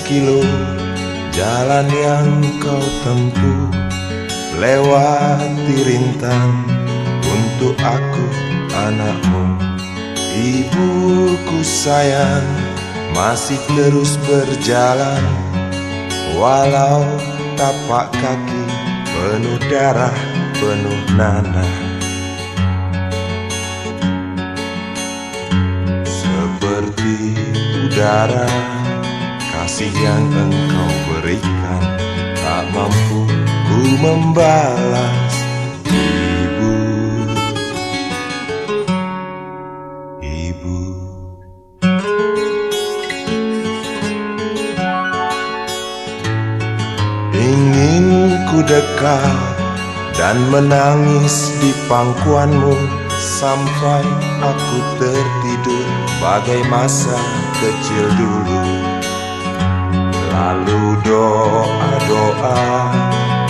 kilo jalan yang kau tempuh, lewati rintang untuk aku anakmu. Ibuku sayang masih terus berjalan, walau tapak kaki penuh darah, penuh nanah. Seperti udara, kasih yang engkau berikan tak mampu ku membalas. Ibu, ibu. Ingin ku dekat dan menangis di pangkuanmu sampai aku tertidur bagai masa kecil dulu. Lalu doa-doa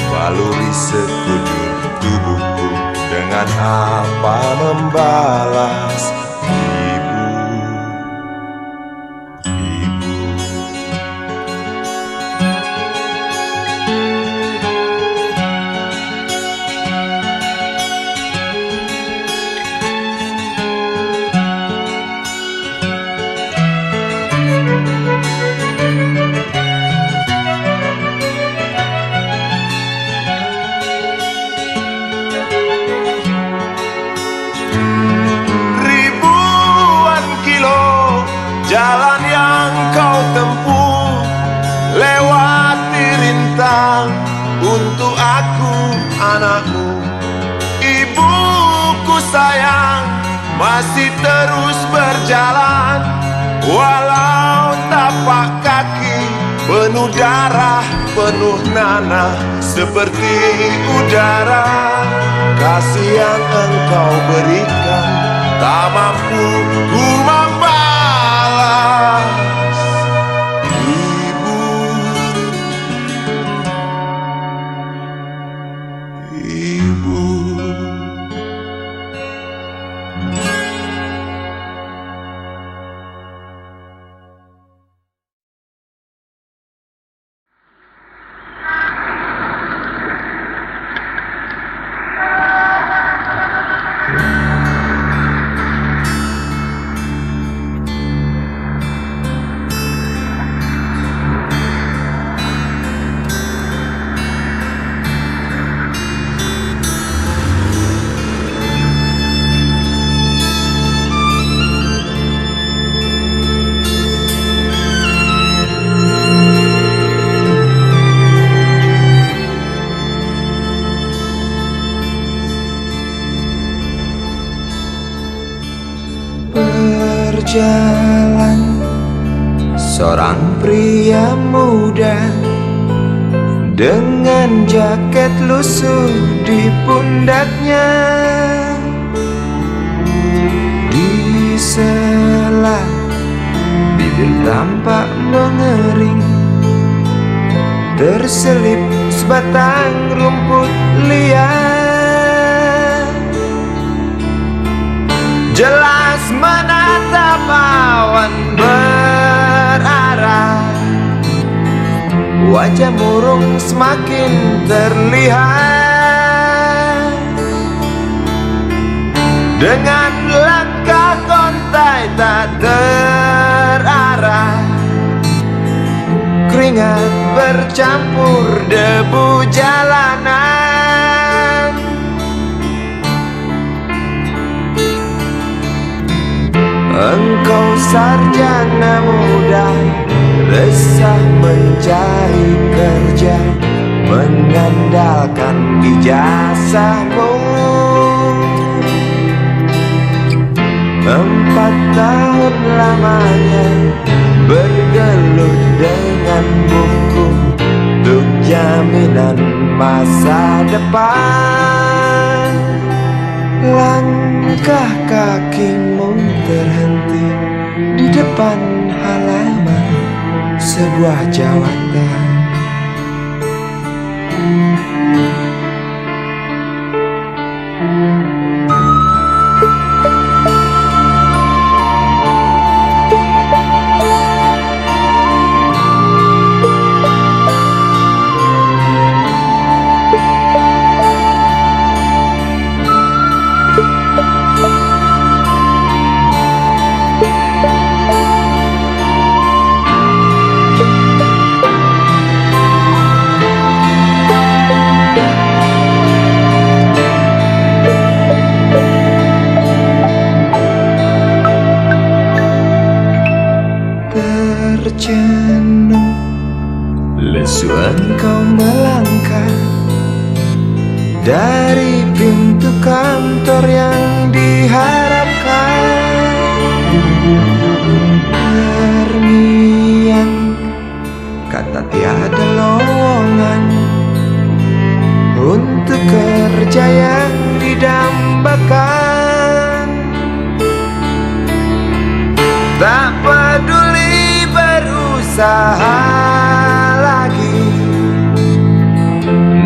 baluri sekujur tubuhku, dengan apa membalas. Ibu, ibu. Jalan yang kau tempuh, lewati rintang untuk aku anakmu. Ibuku sayang masih terus berjalan, walau tapak kaki penuh darah, penuh nanah. Seperti udara, kasih yang engkau berikan tak mampu ku membalas. Ibu, ibu. Berjalan seorang pria muda dengan jaket lusuh di pundaknya. Di sela bibir tampak mengering, terselip sebatang rumput liar. Jelas menatap awan berarah, wajah murung semakin terlihat. Dengan langkah kontai tak terarah, keringat bercampur debu jalanan. Engkau sarjana muda, resah mencari kerja, mengandalkan ijazahmu. 4 tahun lamanya bergelut dengan buku untuk jaminan masa depan. Langkah kakimu terhenti di depan halaman sebuah jawatan. kantor yang diharapkan. Terngiang kata tiada lowongan untuk kerja yang didambakan. Tak peduli berusaha lagi,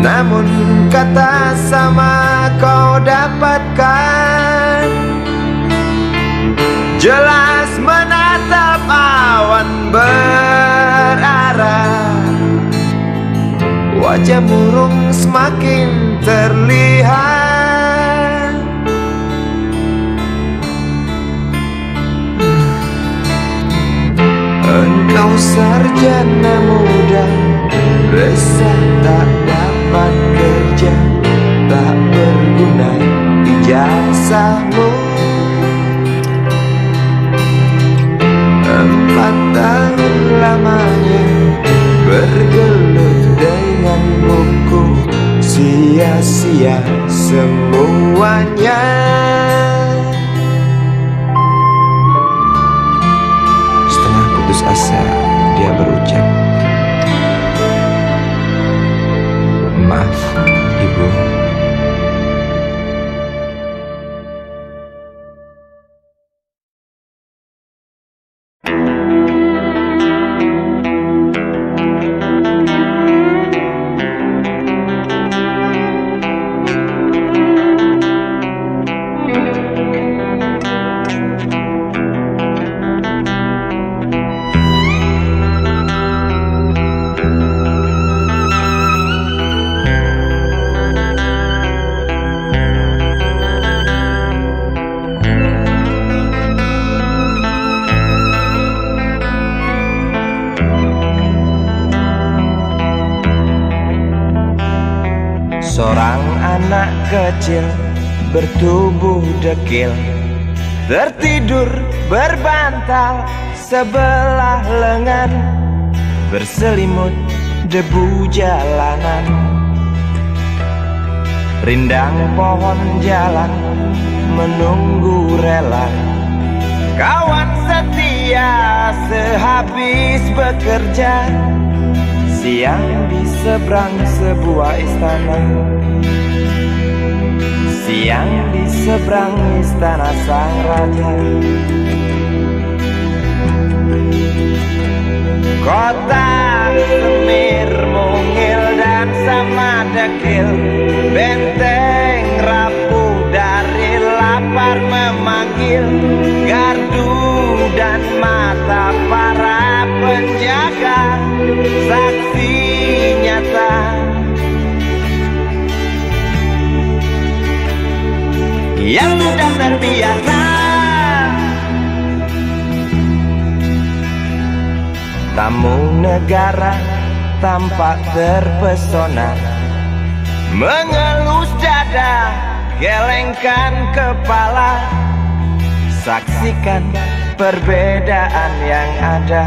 namun kata sama kau dapatkan. Jelas menatap awan berarah, wajah murung semakin terlihat. Engkau sarjana muda, resah tak dapat kerja, tak berguna ijazahmu. 4 tahun lamanya bergelut dengan buku, sia-sia semuanya. Setengah putus asa dia berucap, "Maaf, Ibu." Seorang anak kecil bertubuh dekil, tertidur berbantal sebelah lengan, berselimut debu jalanan. Rindang pohon jalan menunggu rela, kawan setia sehabis bekerja. Siang di seberang sebuah istana, siang di seberang istana sang raja. Kota Semir mungil dan sama dekil, benteng rapuh dari lapar memanggil. Gardu dan mata para penjaga, saksi nyata yang sudah terbiasa. Tamu negara tampak terpesona, mengelus dada, gelengkan kepala. Saksikan perbedaan yang ada.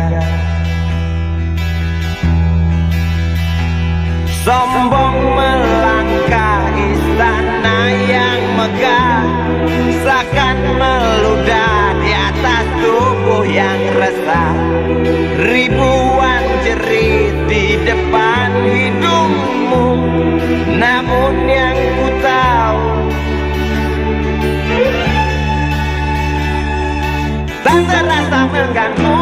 Sombong melangkah istana yang megah, seakan meludah di atas tubuh yang resah. Ribuan jerit di depan hidungmu, namun yang ku tahu tak terasa mengganggu.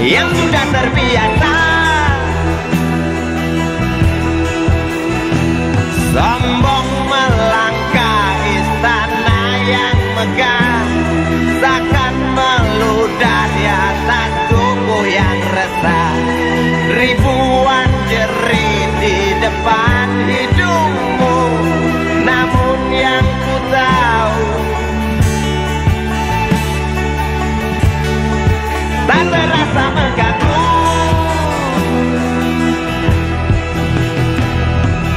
yang sudah terbiasa sombong melangkah istana yang megah, seakan meludah di atas tubuh yang resah. Ribuan jerit di depan hidungmu, namun yang ku tahu tak terasa mengganggu.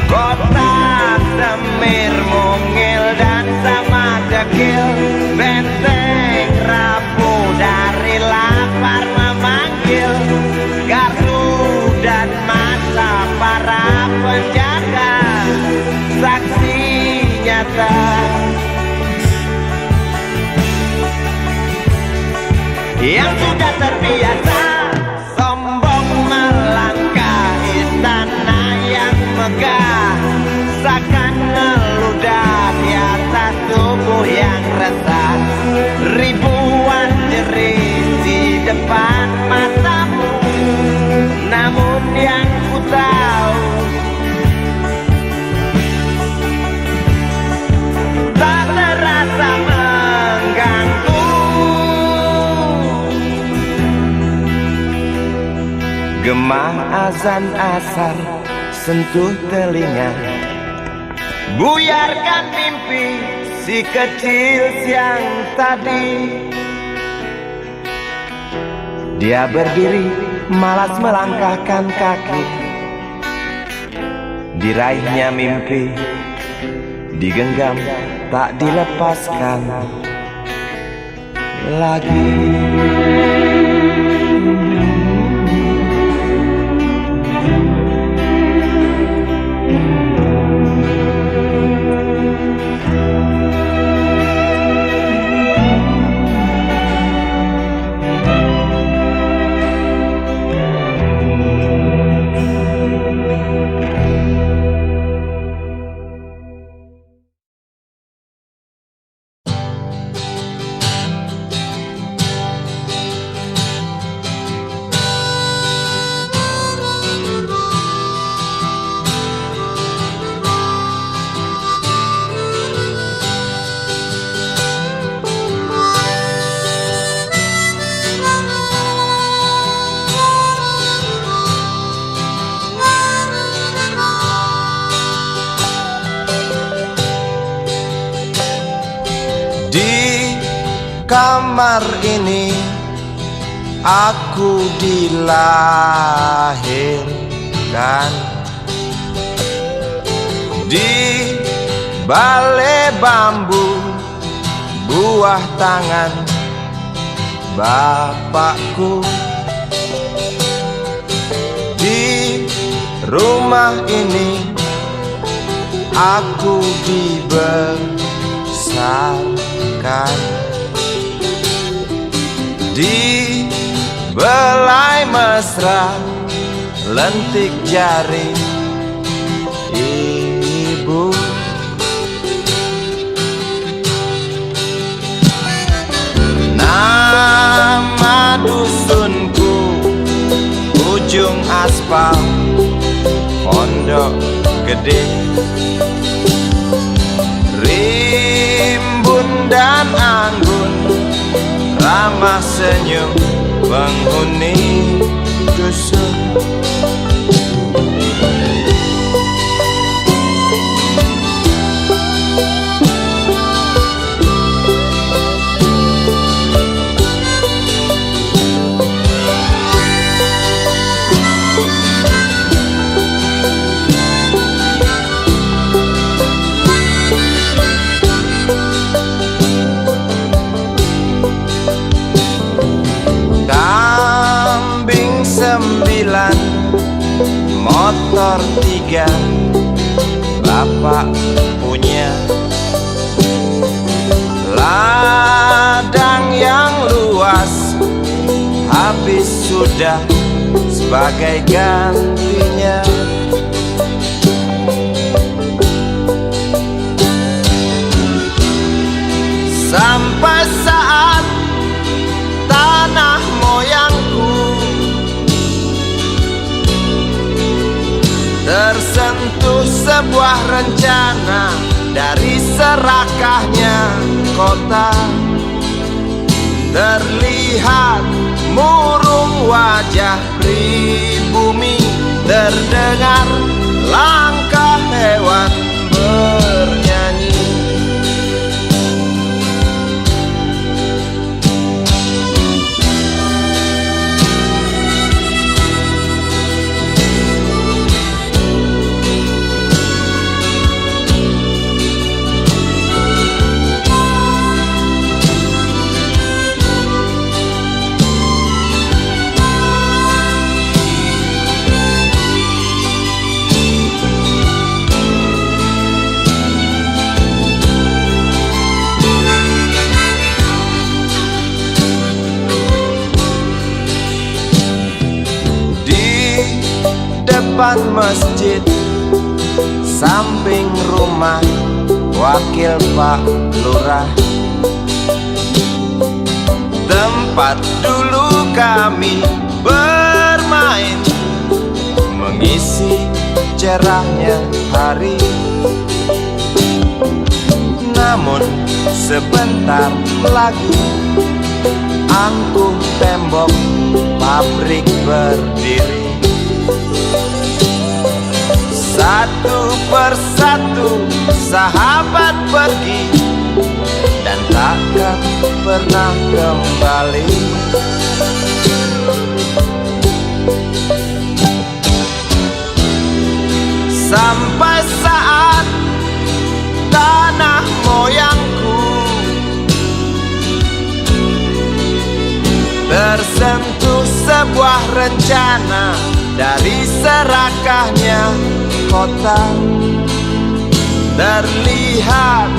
Kota Semir mungil dan sama dekil, benteng rapuh dari lapar memanggil. Gardu dan mata para penjaga, saksi nyata yang sudah terbiasa sombong melangkah istana yang megah, seakan meludah di atas tubuh yang resah. Ribuan jerit di depan matamu, namun yang ku tahu tak terasa mengganggu. Gema azan asar sentuh telinga, Buyarkan mimpi si kecil siang tadi. dia berdiri malas melangkahkan kaki. Diraihnya mimpi, digenggam tak dilepaskan lagi. Kamar ini aku dilahirkan, di balai bambu buah tangan bapakku. Di rumah ini aku dibesarkan, di belai mesra lentik jari ibu. Nama dusunku ujung aspal Pondok Gede. Rimbun dan anggun ramah senyum penghuni dusun. Motor 3 bapak punya, ladang yang luas habis sudah sebagai gantinya. Sampai saat tanah moyangku sebuah rencana dari serakahnya kota. Terlihat murung wajah pribumi, terdengar langkah hewan bernyanyi. Depan masjid, samping rumah wakil Pak Lurah, tempat dulu kami bermain, mengisi cerahnya hari. Namun sebentar lagi angkuh tembok pabrik berdiri. Satu persatu sahabat pergi dan takkan pernah kembali. Sampai saat tanah moyangku tersentuh sebuah rencana dari serakahnya kota. Terlihat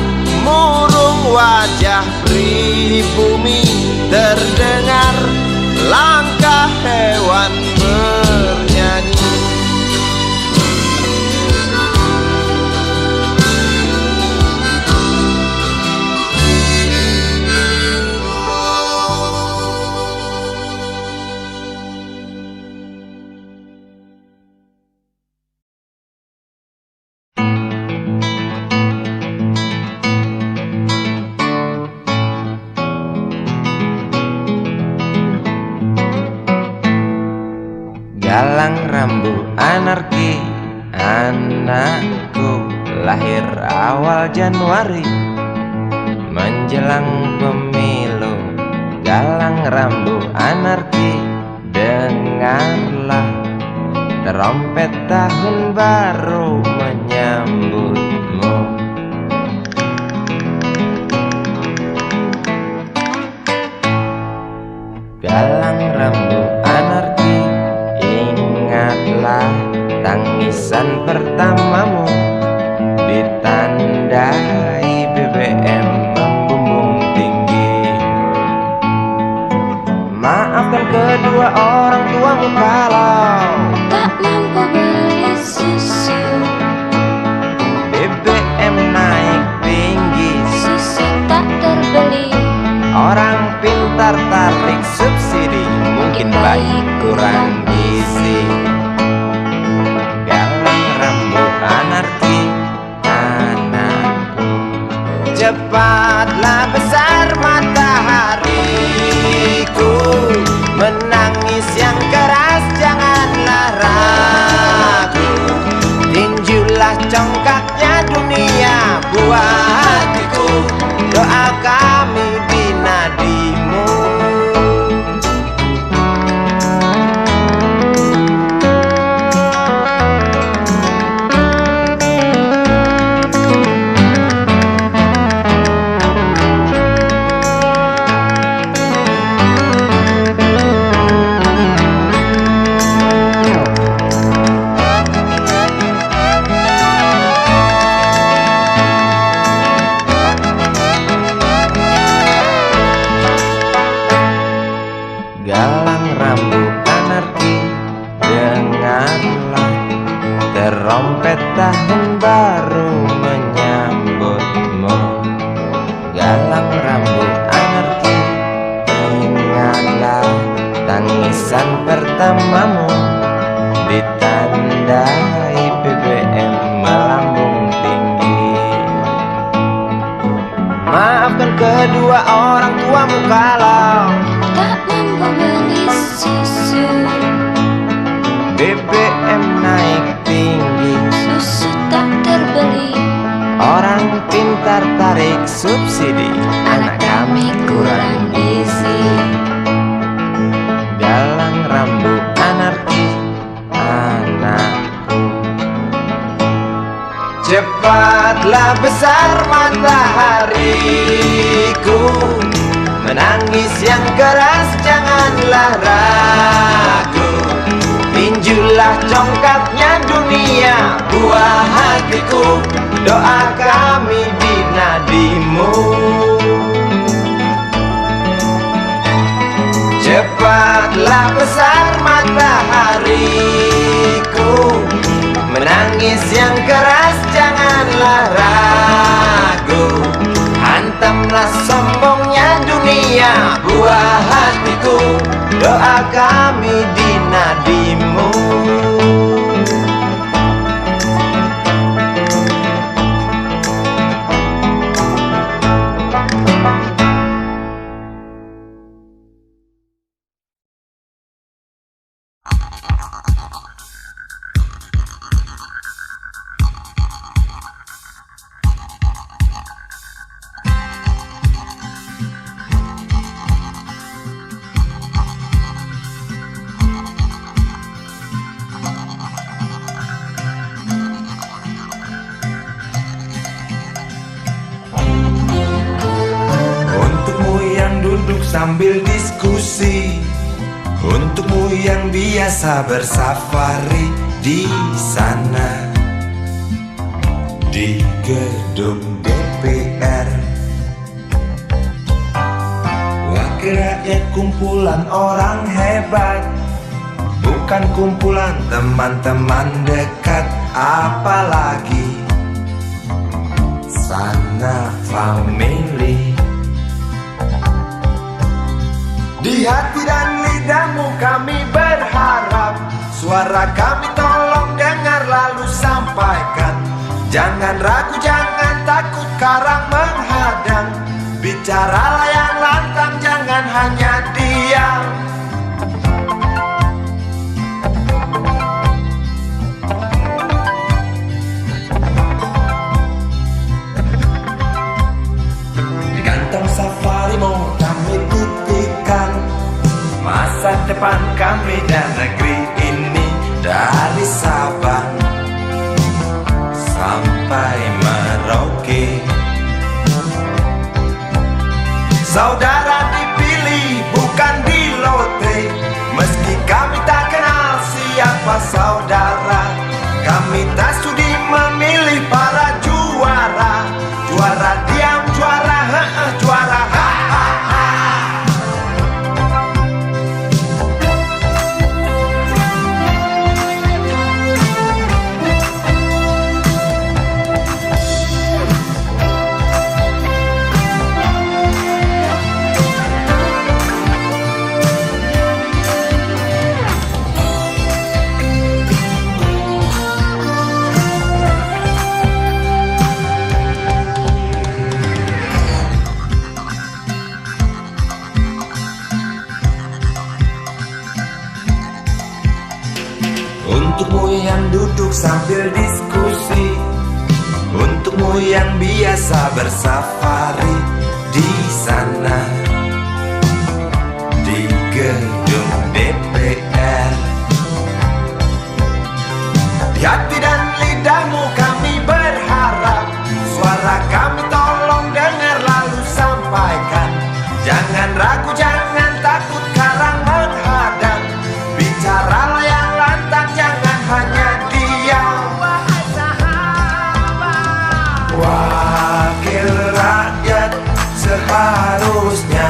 murung wajah pribumi, terdengar langkah hewan bernyanyi. Galang rambu anarki, anakku lahir awal Januari menjelang pemilu. Galang rambu anarki, dengarlah trompet tahun baru menyambutmu. Galang rambu anarki, ingatlah tangisan pertamamu, ditandai BBM membumbung tinggi. Maafkan kedua orang tuamu kalau tak mampu beli susu, BBM naik tinggi, susu tak terbeli. orang pintar tarik subsidi, mungkin bayi kurang gizi. Galang rambu anarki, anakku, cepatlah besar matahariku, menangis yang keras janganlah ragu, tinjulah congkaknya dunia buat hatiku, doa kami binadimu. Galang rambu anarki, dengarlah trompet tahun baru menyambutmu. Galang rambu anarki, ingatlah tangisan pertamamu, ditandai BBM kedua orang tuamu kalau tak mampu beli susu. BBM naik tinggi, Susu tak terbeli, orang pintar tarik subsidi, anak kami kurang gizi. Galang rambut anarki, anakku. Cepatlah besar matahariku, menangis yang keras janganlah ragu. Tinjulah congkaknya dunia, buah hatiku, doa kami di nadimu. Cepatlah besar matahariku, menangis yang keras janganlah ragu. Hantamlah sombongnya dunia, buah hatiku, doa kami di nadimu. Sambil diskusi, untukmu yang biasa bersafari di sana, di gedung DPR. Wakil rakyat kumpulan orang hebat, bukan kumpulan teman-teman dekat, apalagi sana family. Di hati dan lidahmu kami berharap, suara kami tolong dengar lalu sampaikan. Jangan ragu, jangan takut karang menghadang, bicaralah yang lantang, jangan hanya diam. Di kantong safari mau kami titipkan masa depan kami dan negeri ini, dari Sabang sampai Merauke. Saudara dipilih bukan di lotre, meski kami tak kenal siapa saudara. Kami tak sudi memilih para juara, juara diam, juara juara untukmu yang duduk sambil diskusi, untukmu yang biasa bersafari di sana, di gedung DPR. Di hati dan lidahmu kami berharap, suara kami tolong dengar lalu sampaikan. Jangan ragu, jangan takut karang menghadang, bicaralah yang lantang, jangan hanya diam. Wakil rakyat seharusnya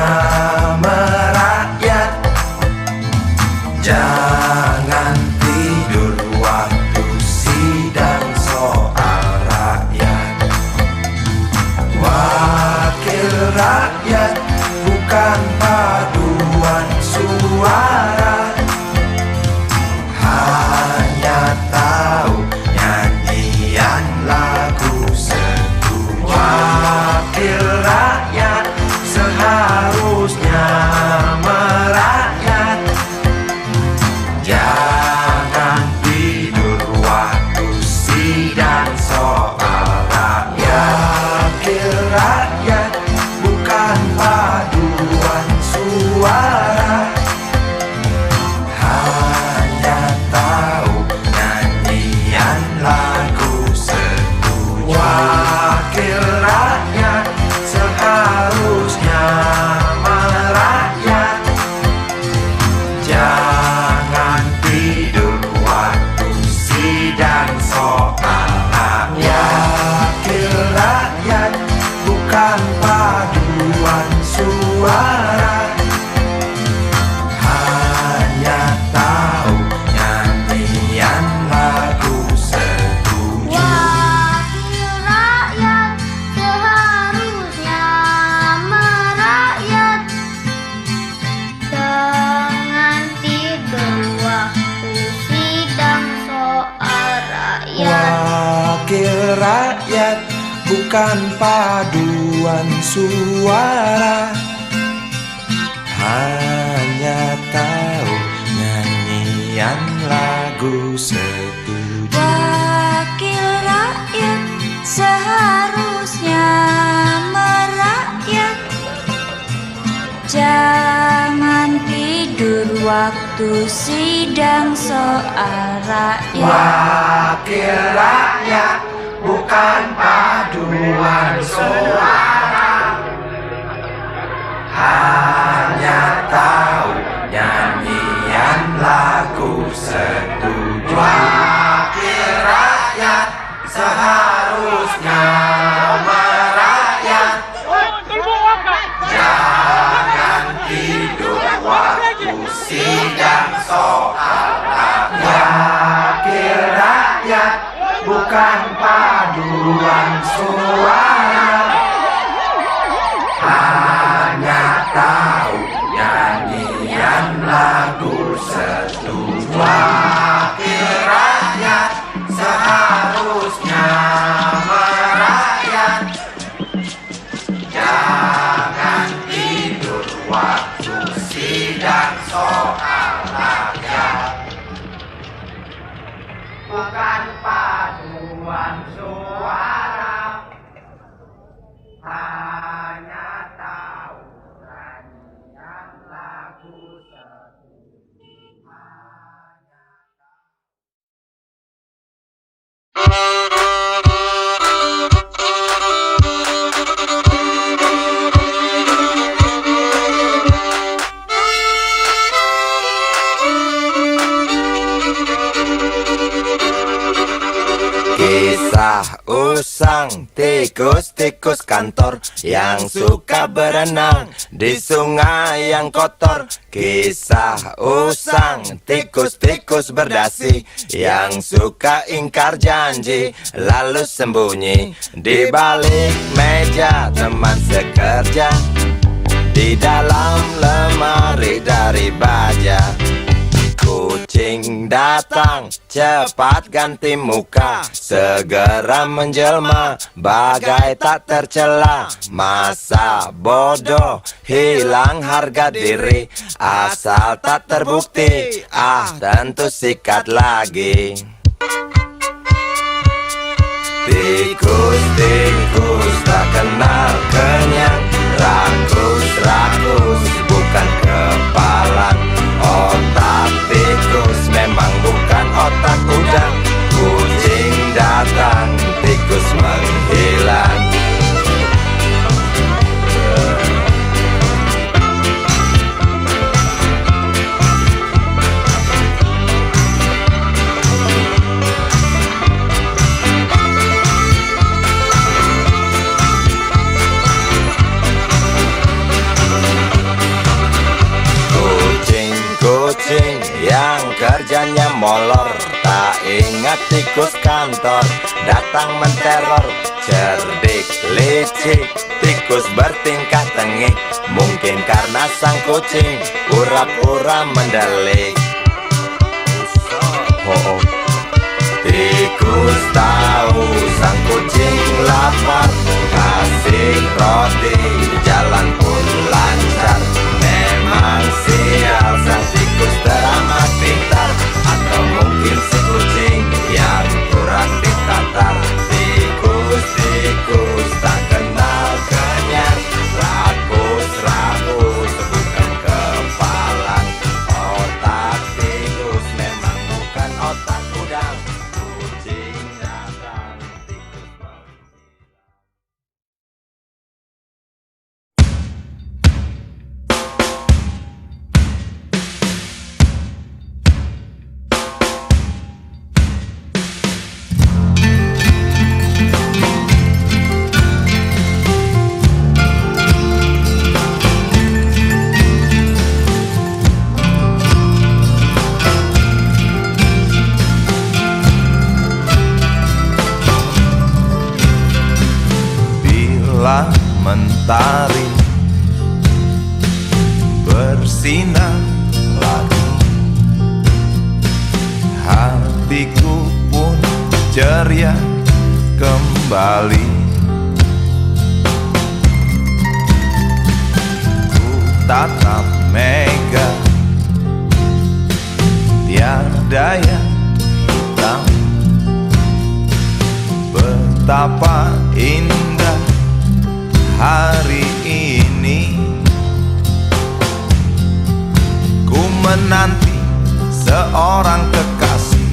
Wakil rakyat bukan paduan suara, hanya tahu nyanyian lagu setuju. Wakil rakyat seharusnya merakyat, jangan tidur waktu sidang soal rakyat. Wakil rakyat bukan paduan suara, hanya tahu nyanyian lagu setuju. Wakil rakyat seharusnya merakyat, jangan tidur waktu sidang soal rakyat. Wakil rakyat bukan paduan suara, hanya tahu nyanyian lagu setuju. Wakil rakyat seharusnya merakyat, jangan tidur waktu sidang soal rakyat. Bukan paduan suara, hanya tahu nyanyian lagu setuju. Kisah usang tikus-tikus kantor yang suka berenang di sungai yang kotor. Kisah usang tikus-tikus berdasi yang suka ingkar janji lalu sembunyi di balik meja teman sekerja, di dalam lemari dari baja. Kucing datang, cepat ganti muka, segera menjelma, bagai tak tercela. Masa bodoh, hilang harga diri, asal tak terbukti, tentu sikat lagi. Tikus-tikus tak kenal kenyang, rakus-rakus bukan kepalan. Otak tikus memang bukan otak udang. Kucing datang, tikus menghilang. Kucing yang kerjanya molor, tak ingat tikus kantor datang menteror. Cerdik, licik, tikus bertingkah tengik, mungkin karena sang kucing pura-pura mendelik. Tikus tahu sang kucing lapar, kasih roti, jalan pun lancar. Memang sial sang tikus teramat pintar, atau mungkin si kucing yang kurang ditatar. Tikus-tikus tak kenal kenyang, rakus-rakus bukan kepalan. Otak tikus memang bukan otak udang. Kucing datang, tikus mentari bersinar lagi, hatiku pun ceria kembali. Ku tatap mega, tiada yang hitam. Betapa indah hari ini. Ku menanti seorang kekasih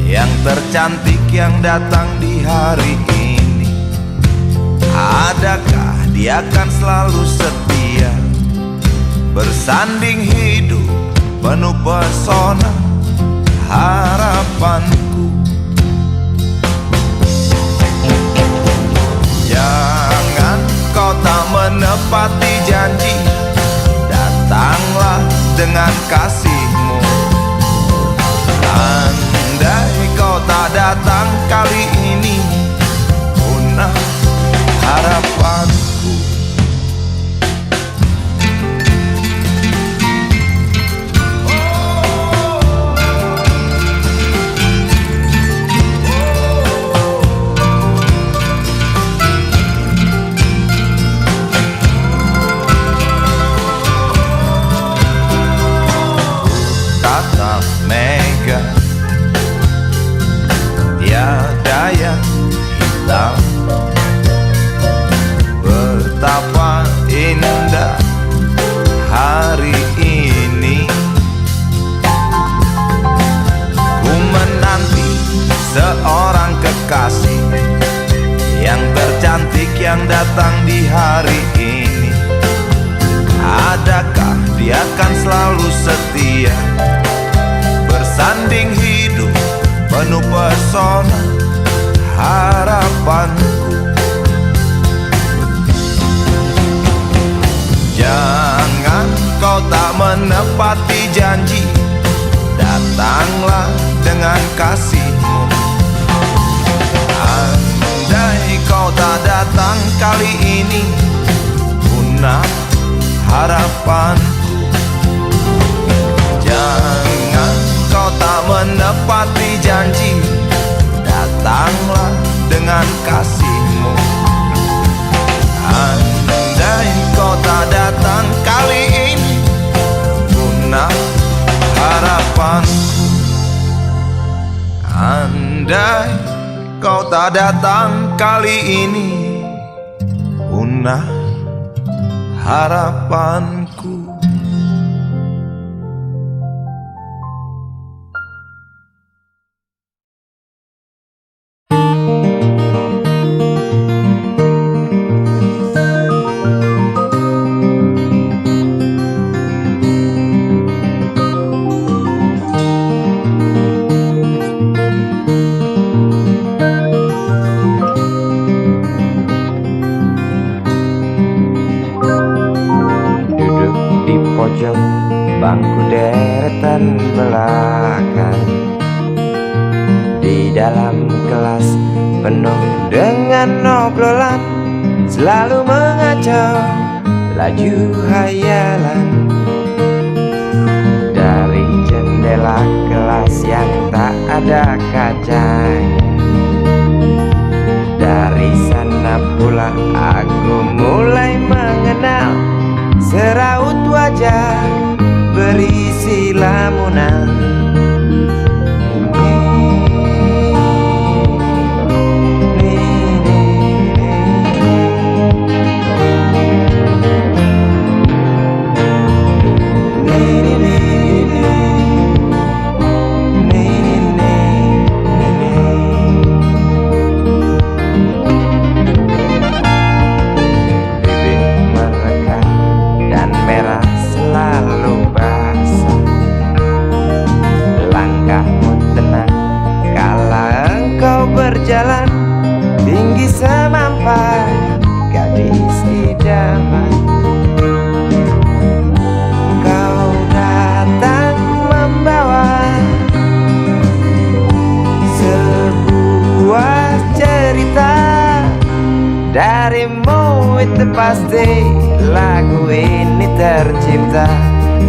yang tercantik yang datang di hari ini. Adakah dia akan selalu setia, bersanding hidup penuh pesona harapanku. Jangan kau tak menepati janji, datanglah dengan kasihmu. Andai kau tak datang kali ini, punah harapanku. Tatap mega, tiada yang hitam. Betapa indah hari ini. Ku menanti seorang kekasih yang tercantik yang datang di hari ini. Adakah dia akan selalu setia, bersanding hidup penuh pesona harapanku. Jangan kau tak menepati janji, datanglah dengan kasihmu. Andai kau tak datang kali ini, punah harapanku. Jangan kau tak menepati janji, datanglah dengan kasihmu. Andai kau tak datang kali ini, punah harapanku. Andai kau tak datang kali ini, punah harapanku. Pojok bangku deretan belakang, di dalam kelas penuh dengan obrolan, selalu mengacau laju hayalan. Dari jendela kelas yang tak ada kacanya, dari sana pula aku mulai mengenal seraut wajah berisi lamunan. Berjalan tinggi semampai gadis idaman. Kau datang membawa sebuah cerita, darimu itu pasti lagu ini tercipta.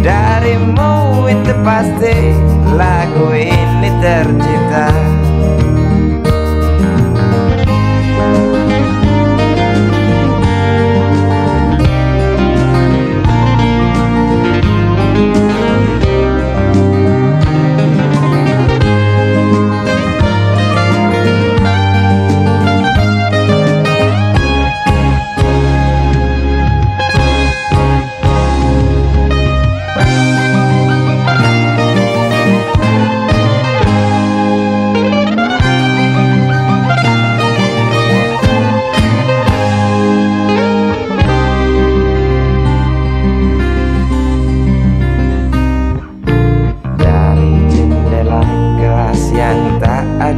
Darimu itu pasti lagu ini tercipta.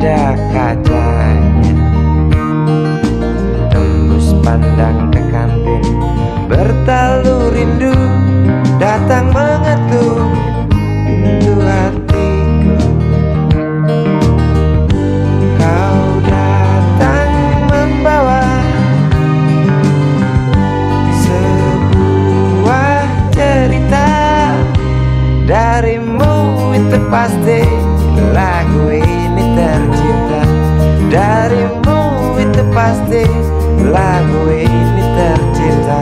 ada kacanya. Tembus pandang ke kantin, bertalu rindu datang mengetuk pintu hatiku. Kau datang membawa sebuah cerita, darimu itu pasti lagu ini tercipta. Darimu itu pasti lagu ini tercipta.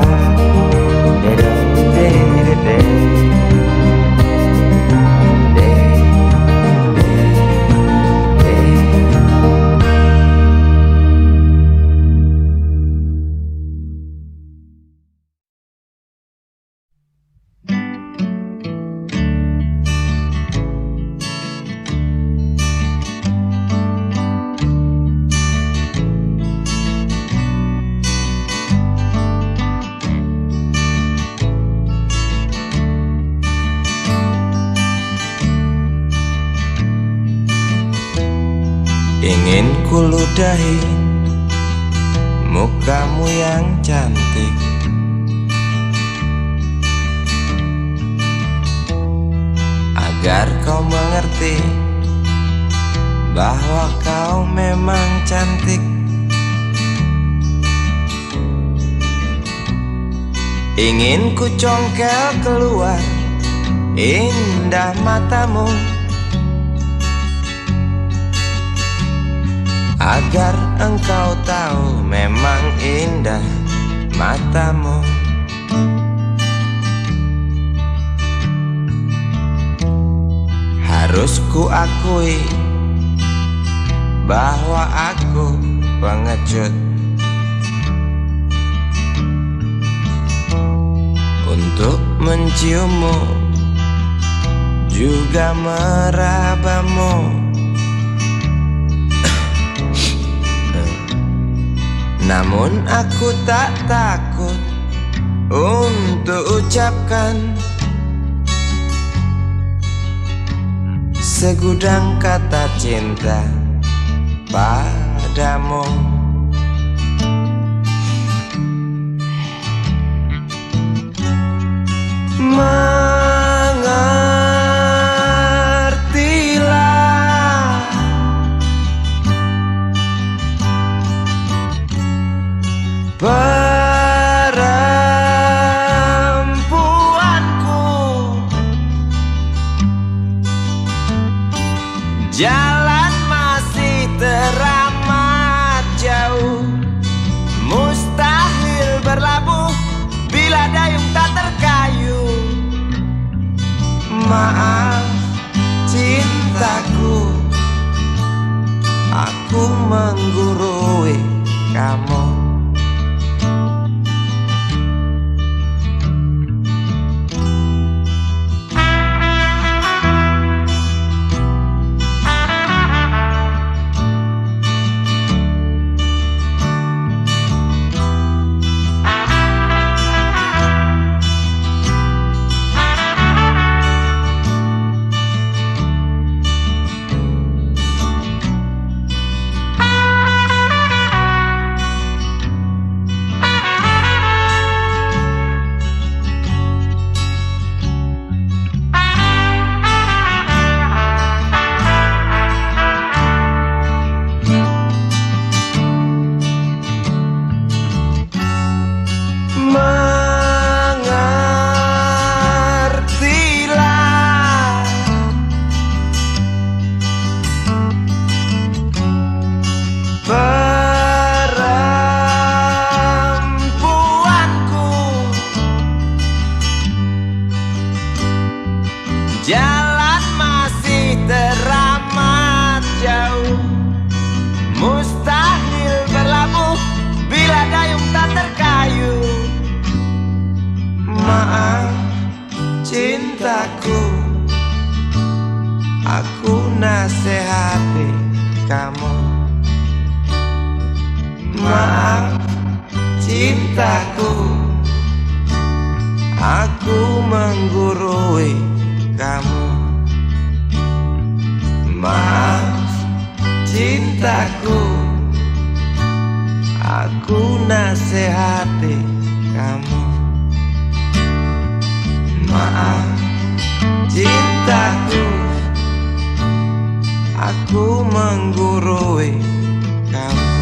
Ingin kuludahi mukamu yang cantik, agar kau mengerti bahwa kau memang cantik. Ingin ku congkel keluar indah matamu, agar engkau tahu memang indah matamu. Harus ku akui bahwa aku pengecut untuk menciummu juga merabamu. Namun aku tak takut untuk ucapkan segudang kata cinta padamu. Mengertilah perempuanku, jalan masih teramat jauh, mustahil berlabuh bila dayung tak terkayuh. Maaf cintaku, aku menggurui kamu. Mengertilah perempuanku, jalan masih teramat jauh, mustahil berlabuh bila dayung tak terkayuh. Maaf cintaku, aku nasihati kamu. Maaf cintaku, aku menggurui kamu. Maaf cintaku, aku nasihati kamu. Maaf cintaku, aku menggurui kamu.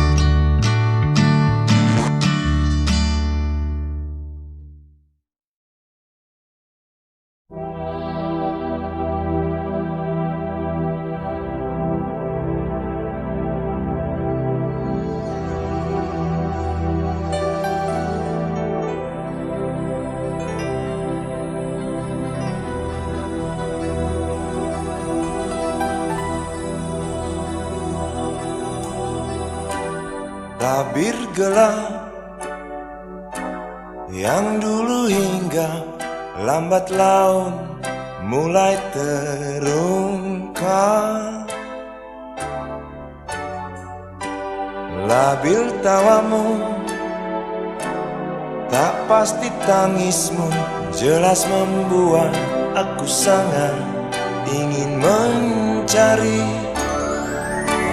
Tabir gelap yang dulu hingga lambat laun mulai terungkap. Labil tawamu, tak pasti tangismu, jelas membuat aku sangat ingin mencari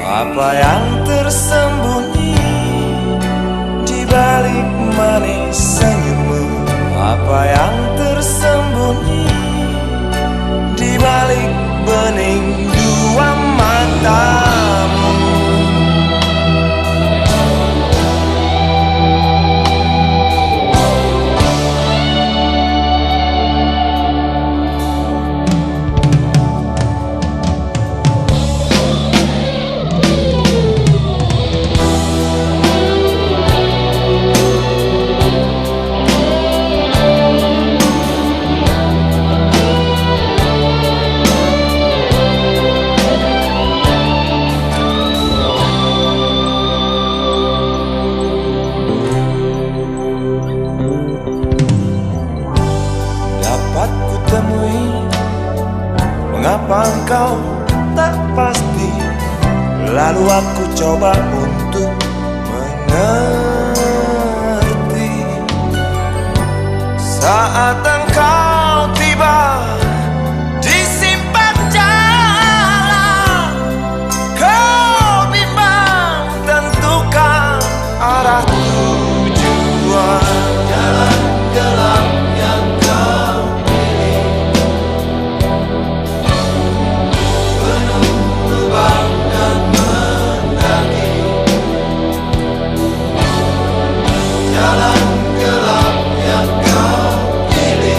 apa yang tersembunyi di balik manis senyummu, apa yang tersembunyi di balik bening dua matamu. Mengapa engkau tak pasti? Lalu aku coba untuk mengerti. Saat engkau tiba di simpang jalan, kau bimbang tentukan arah tujuan. Jalan gelap yang kau jalan gelap yang kau pilih.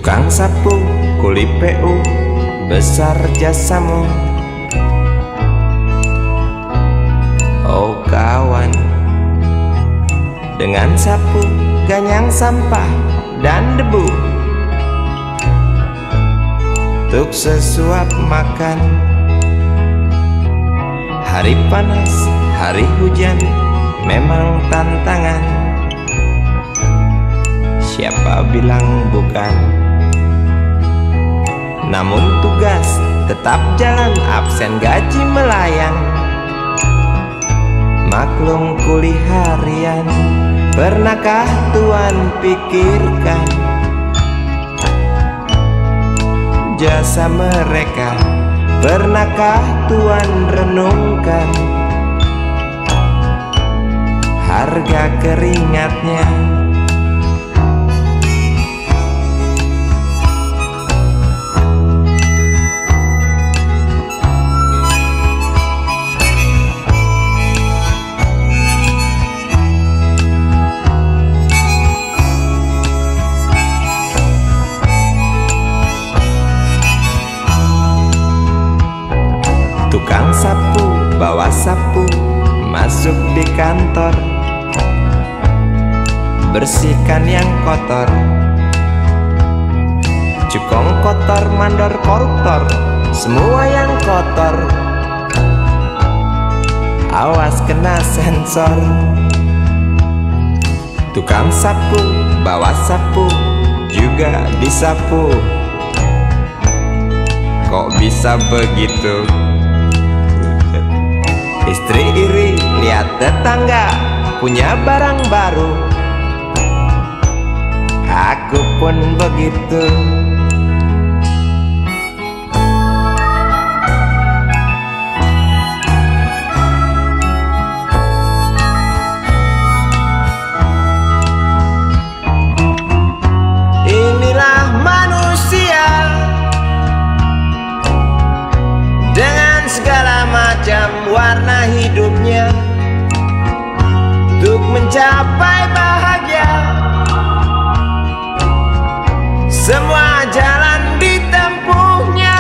Tukang sapu, kuli PU, besar jasamu. Oh kawan, dengan sapu, ganyang sampah dan debu, untuk sesuap makan. Hari panas, hari hujan, memang tantangan. Siapa bilang bukan? Namun tugas tetap jalan, absen gaji melayang. Maklum kuli harian, pernahkah Tuan pikirkan jasa mereka? Pernahkah Tuan renungkan harga keringatnya? Tukang sapu, bawa sapu, masuk di kantor, bersihkan yang kotor. Cukong kotor, mandor, koruptor, semua yang kotor, awas kena sensor. Tukang sapu, bawa sapu, juga disapu. Kok bisa begitu? Istri iri lihat tetangga punya barang baru, aku pun begitu. Inilah manusia dengan segala macam warna hidupnya, untuk mencapai bahagia. Semua jalan ditempuhnya.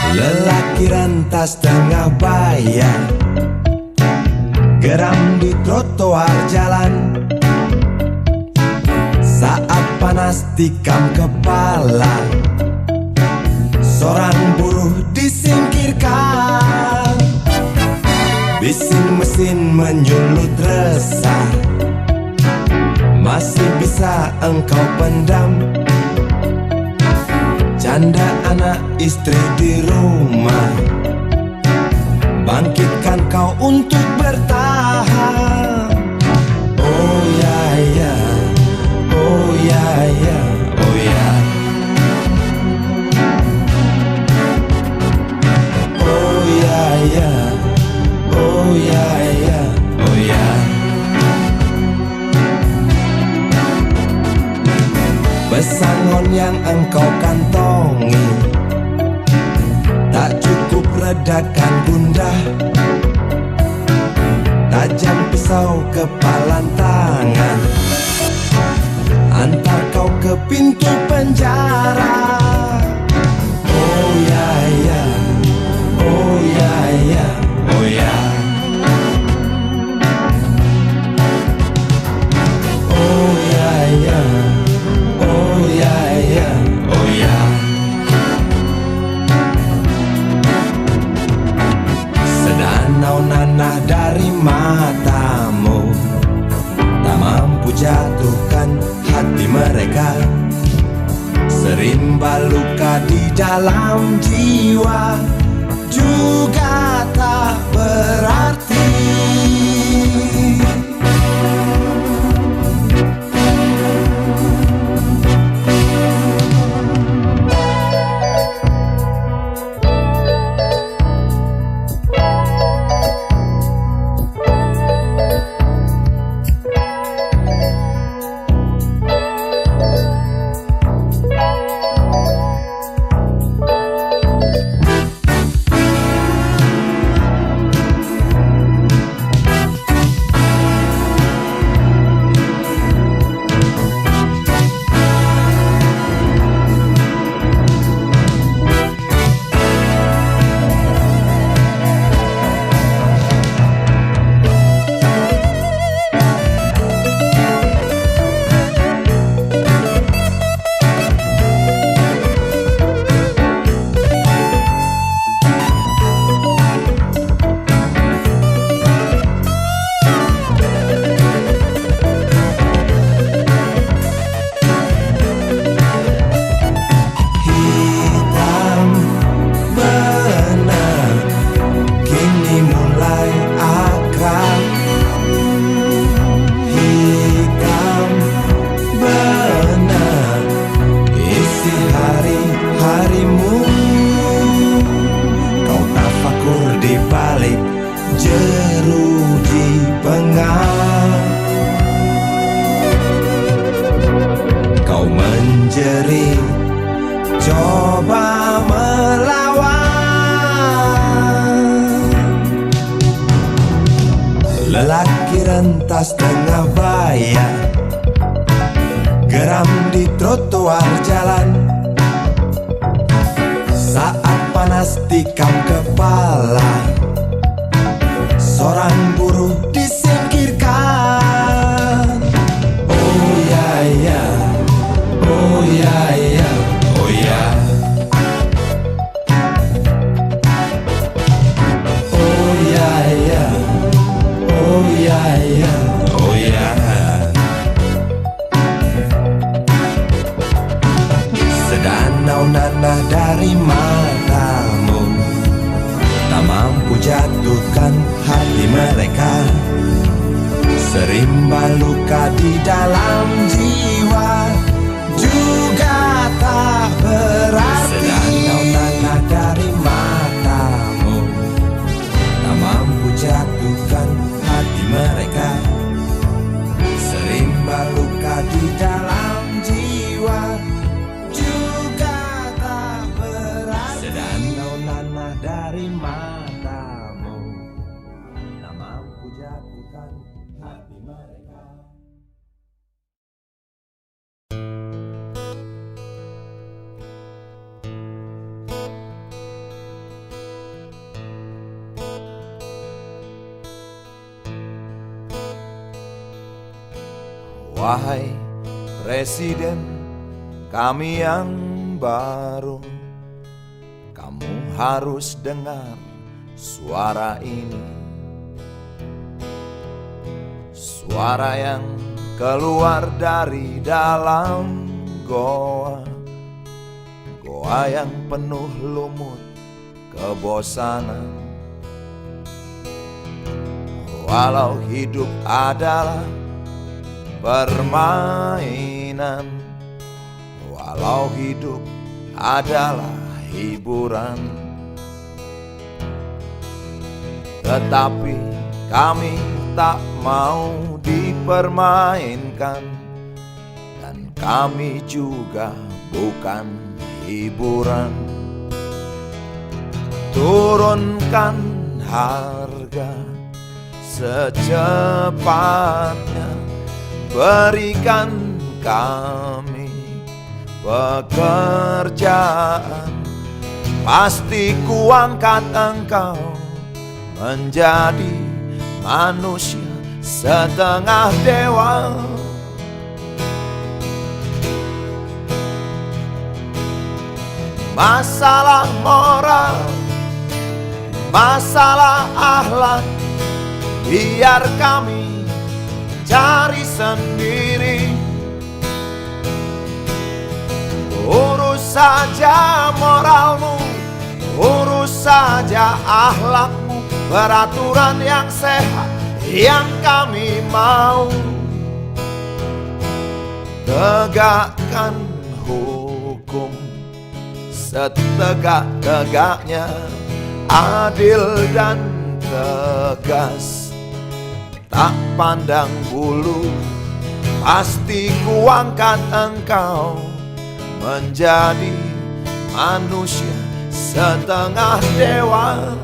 Lelaki rentas tengah bayar, geram di trotoar jalan. Saat panas tikam kepala, seorang buruh disingkirkan. Bising mesin menyulut resah, masih bisa engkau pendam. Canda anak istri di rumah, bangkitkan kau untuk bertahan. Oh ya ya, oh ya ya, oh ya. Oh ya ya, oh ya ya, oh ya. Pesangon yang engkau kantongi tak cukup redakan gundah. tajam pisau kepalan tangan, antar kau ke pintu penjara. Oh ya ya, oh ya ya, oh ya. Oh ya ya, oh ya ya, oh ya. Sedanau nanah dari matamu tak mampu jatuhkan hati mereka. Serimba luka di dalam jiwa juga tak berarti. Kau menjerit, coba melawan. Lelaki rentas tengah bayar, geram di trotoar jalan. Saat panas tikam kepala, seorang buruh disingkirkan. Oh ya ya, oh ya ya, oh ya. Oh ya ya, oh ya ya, oh ya. Sedanau nanah dari matamu tak mampu jatuhkan hati mereka. Serimba luka di dalam jiwa juga tak berarti. Sedanau nanah dari matamu tak mampu jatuhkan hati mereka. Serimba luka di dalam jiwa juga tak berarti. Sedanau nanah dari matamu tak mampu jatuhkan hati mereka. Wahai Presiden kami yang baru, kamu harus dengar suara ini. Suara yang keluar dari dalam goa, goa yang penuh lumut kebosanan. Walau hidup adalah permainan, walau hidup adalah hiburan, tetapi kami tak mau dipermainkan, dan kami juga bukan hiburan. Turunkan harga secepatnya berikan kami pekerjaan. Pasti ku angkat engkau menjadi manusia setengah dewa. Masalah moral, masalah akhlak, biar kami cari sendiri. Urus saja moralmu, urus saja akhlakmu, peraturan yang sehat yang kami mau. Tegakkan hukum setegak-tegaknya, adil dan tegas, tak pandang bulu. Pasti ku angkat engkau menjadi manusia setengah dewa.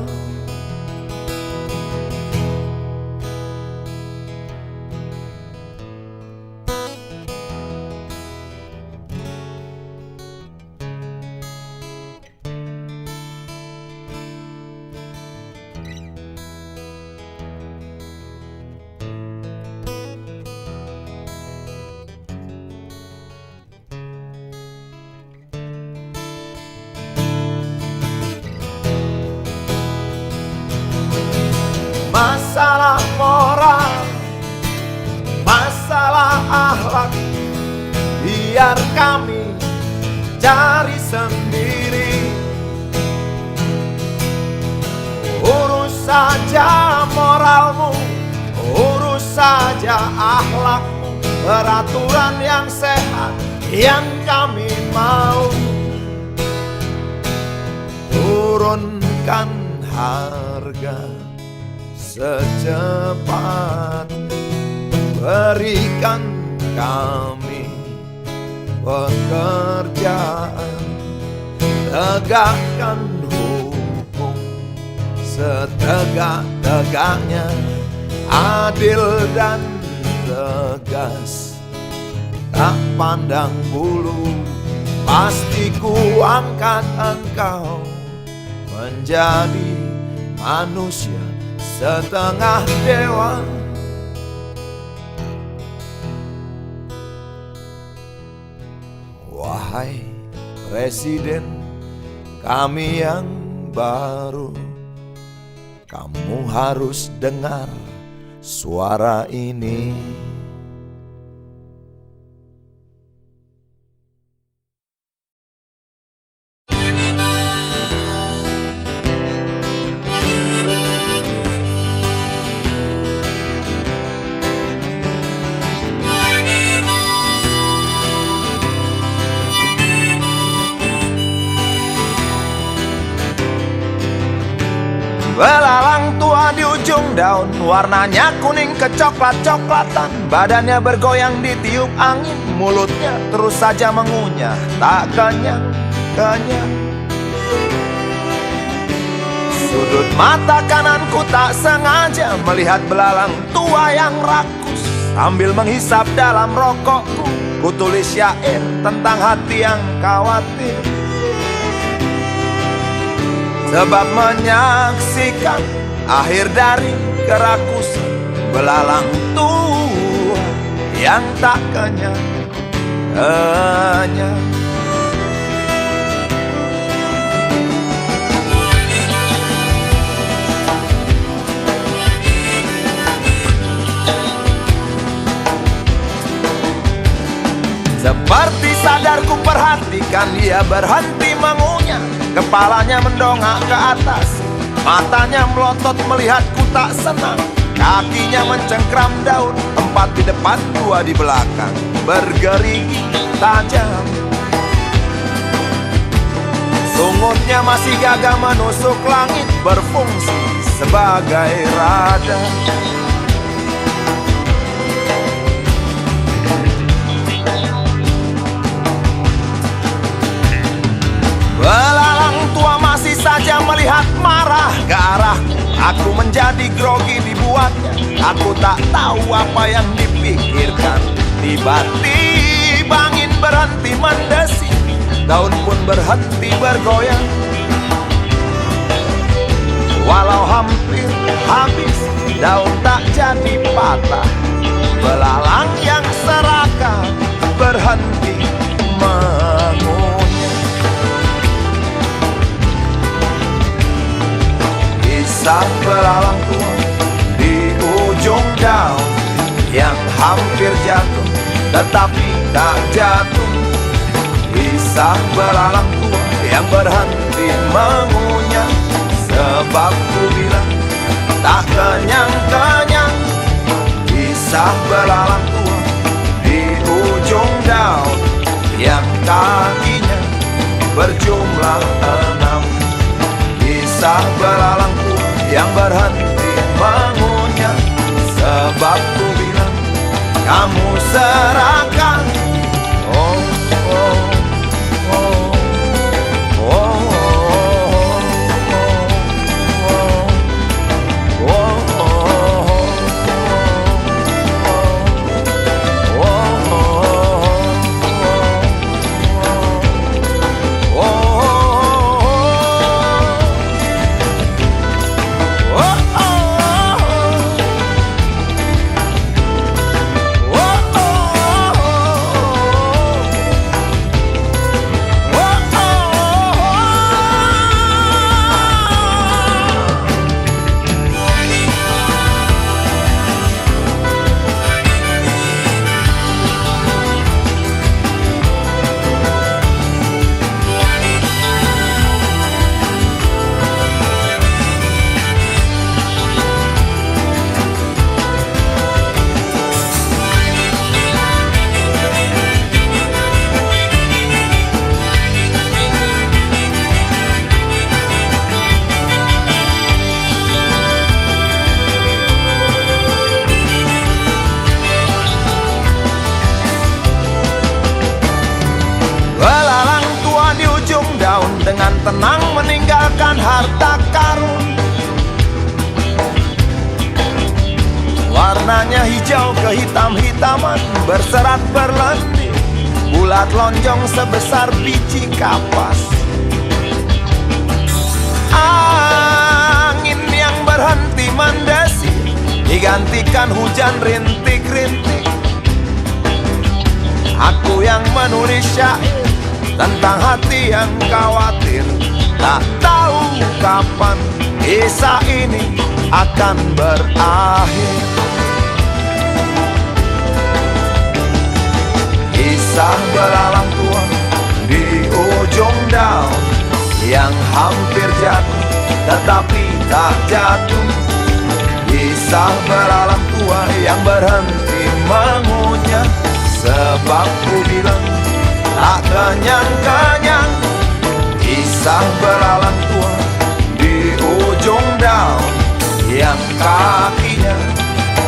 Masalah moral, masalah akhlak, biar kami cari sendiri. Urus saja moralmu, urus saja akhlakmu, peraturan yang sehat yang kami mau. Turunkan harga secepat, berikan kami pekerjaan. Tegakkan hukum setegak-tegaknya, adil dan tegas, tak pandang bulu. Pasti ku angkat engkau menjadi manusia setengah dewa. Wahai Presiden kami yang baru, kamu harus dengar suara ini. Belalang tua di ujung daun, warnanya kuning kecoklat-coklatan. Badannya bergoyang ditiup angin, mulutnya terus saja mengunyah, tak kenyang-kenyang. Sudut mata kananku tak sengaja melihat belalang tua yang rakus. Sambil menghisap dalam rokokku, ku tulis syair tentang hati yang khawatir. Sebab menyaksikan akhir dari kerakusan belalang tua yang tak kenyang-kenyang. Seperti sadar ku perhatikan dia berhenti mengunyah. Kepalanya mendongak ke atas, matanya melotot melihatku tak senang. Kakinya mencengkram daun, 4 di depan 2 di belakang, bergerigi tajam. Sungutnya masih gagah menusuk langit, berfungsi sebagai radar. Belalang tua masih saja melihat marah ke arahku. Aku menjadi grogi dibuatnya. Aku tak tahu apa yang dipikirkan. Tiba-tiba angin berhenti mendesi, daun pun berhenti bergoyang. Walau hampir habis, daun tak jadi patah. Belalang yang serakah berhenti mengunyah. Kisah belalang tua di ujung daun yang hampir jatuh tetapi tak jatuh. Kisah belalang tua yang berhenti mengunyah. Sebab ku bilang tak kenyang-kenyang. Kisah belalang tua di ujung daun yang kakinya berjumlah 6. Kisah belalang tua yang berhenti mengunyah. Sebab ku bilang kamu serakah. Oh, oh, oh, oh. Dengan tenang meninggalkan harta karun. Warnanya hijau kehitam-hitaman, berserat berlendir, bulat lonjong sebesar biji kapas. Angin yang berhenti mendesi digantikan hujan rintik-rintik. Aku yang menulis syair tentang hati yang khawatir, tak tahu kapan kisah ini akan berakhir. Kisah belalang tua di ujung daun yang hampir jatuh tetapi tak jatuh. Kisah belalang tua yang berhenti mengunyah. Sebab ku bilang tak kenyang-kenyang. Kisah belalang tua di ujung daun yang kakinya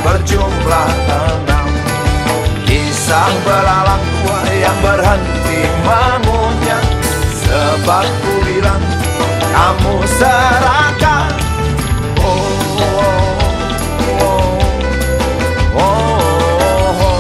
berjumlah 6. Kisah belalang tua yang berhenti mengunyah. Sebab ku bilang kamu serakah. Oh, oh, oh, oh, oh.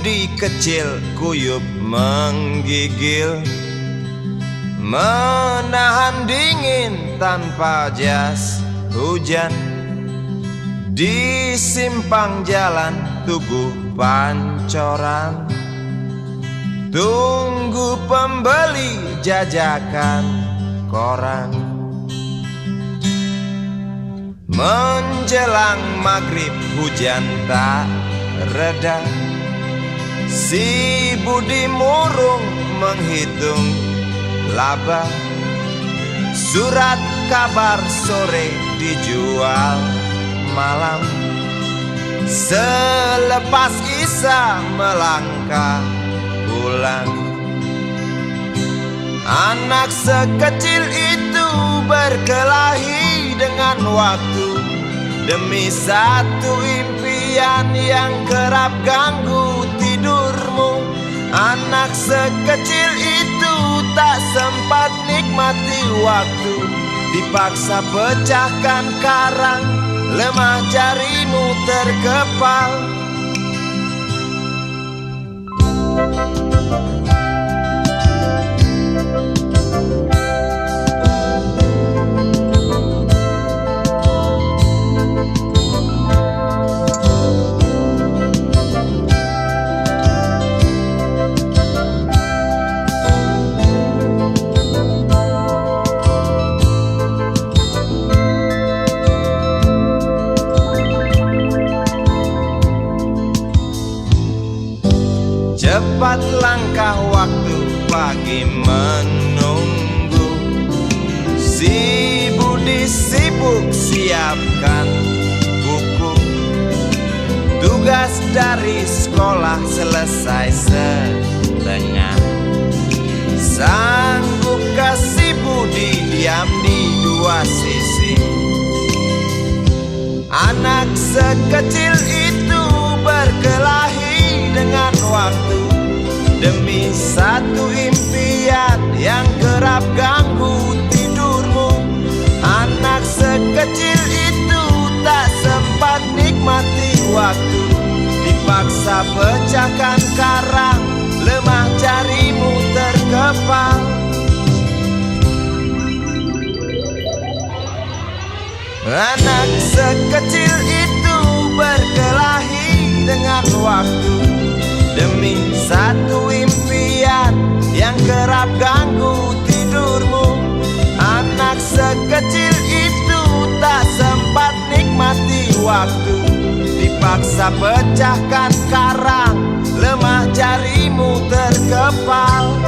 budi kecil kuyup menggigil, menahan dingin tanpa jas hujan. Di simpang jalan Tugu Pancoran, tunggu pembeli jajakan koran. Menjelang maghrib hujan tak reda, si budi murung menghitung laba. Surat kabar sore dijual malam, selepas Isya melangkah pulang. Anak sekecil itu berkelahi dengan waktu demi satu impian yang kerap ganggu tidurmu. Anak sekecil itu tak sempat nikmati waktu, dipaksa pecahkan karang, lemah jarimu terkepal. Cepat langkah waktu, pagi menunggu. Si budi sibuk siapkan buku, tugas dari sekolah selesai setengah. Sanggupkah si budi diam di dua sisi? Anak sekecil itu berkelahi dengan waktu demi satu impian yang kerap ganggu tidurmu. Anak sekecil itu tak sempat nikmati waktu, dipaksa pecahkan karang, lemah jarimu terkepal. Anak sekecil itu berkelahi dengan waktu demi satu impian yang kerap ganggu tidurmu. Anak sekecil itu tak sempat nikmati waktu, dipaksa pecahkan karang, lemah jarimu terkepal.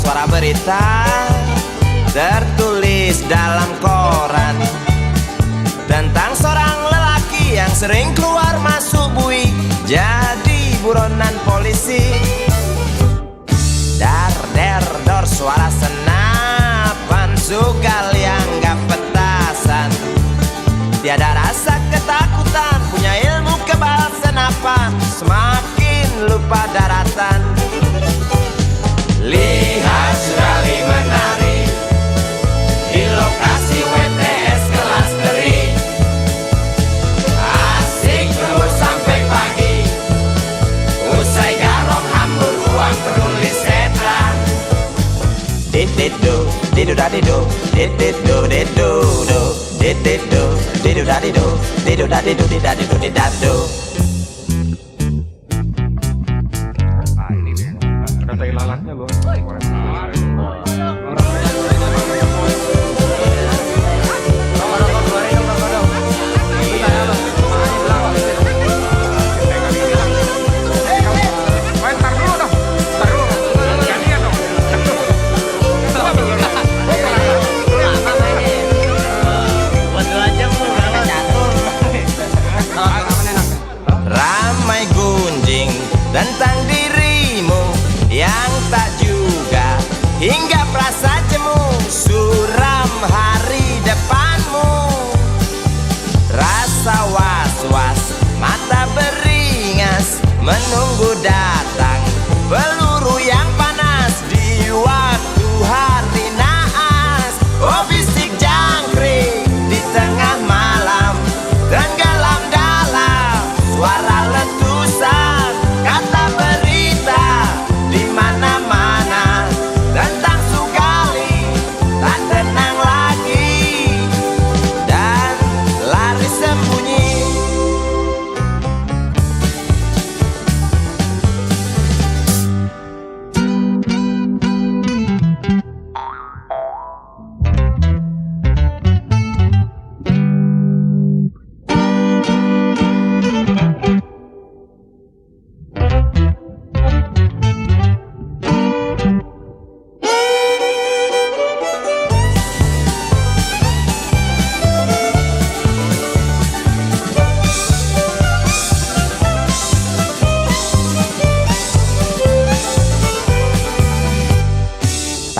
Suara berita tertulis dalam koran tentang seorang lelaki yang sering keluar masuk bui jadi buronan polisi. Dar der dor suara senapan, sugal yang gak petasan, tiada rasa ketakutan, punya ilmu kebal senapan, semakin lupa daratan. Lihat sekali menari di lokasi WTS kelas teri, asik terus sampai pagi, usai garong hambur uang penulis setan. Dididu, didu dadidu, dididu didu do, dididu, didu dadidu, didu dadidu didadidu didadu. Ada ilalannya loh.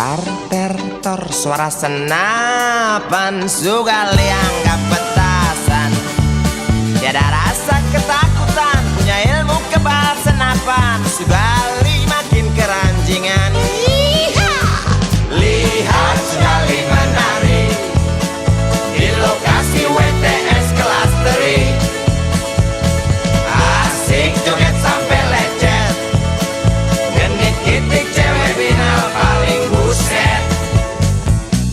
tar ter tor, suara senapan Sugal yang gak petasan. Tiada rasa ketakutan, punya ilmu kebal senapan. Sugali makin keranjingan. Lihat Sugali menari di lokasi WTS kelas teri. Asik joget sampai lecet, genit kitik cewek binal paling buset.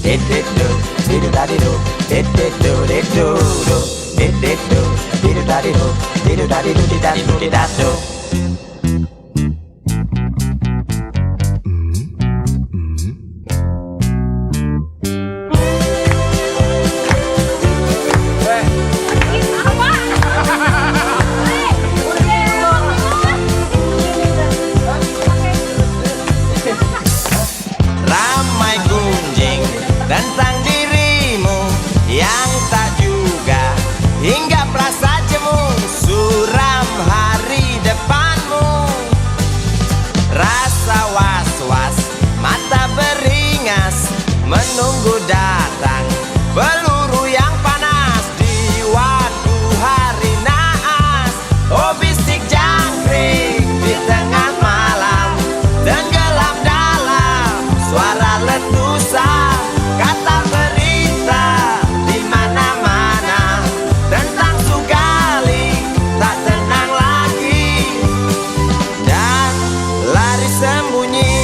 Dididu, didu dadidu, dididu didu du, dididu, didu dadidu, didu dadidu didadu didadu. Ramai gunjing tentang dirimu yang tak juga hingga perasa jemu. Suram hari depanmu, rasa was-was, mata beringas menunggu datang peluru yang panas di waktu hari naas. Oh bisik jangkrik di tengah malam, tenggelam dalam suara letusan. Kata berita di mana-mana tentang Sugali tak tenang lagi dan lari sembunyi.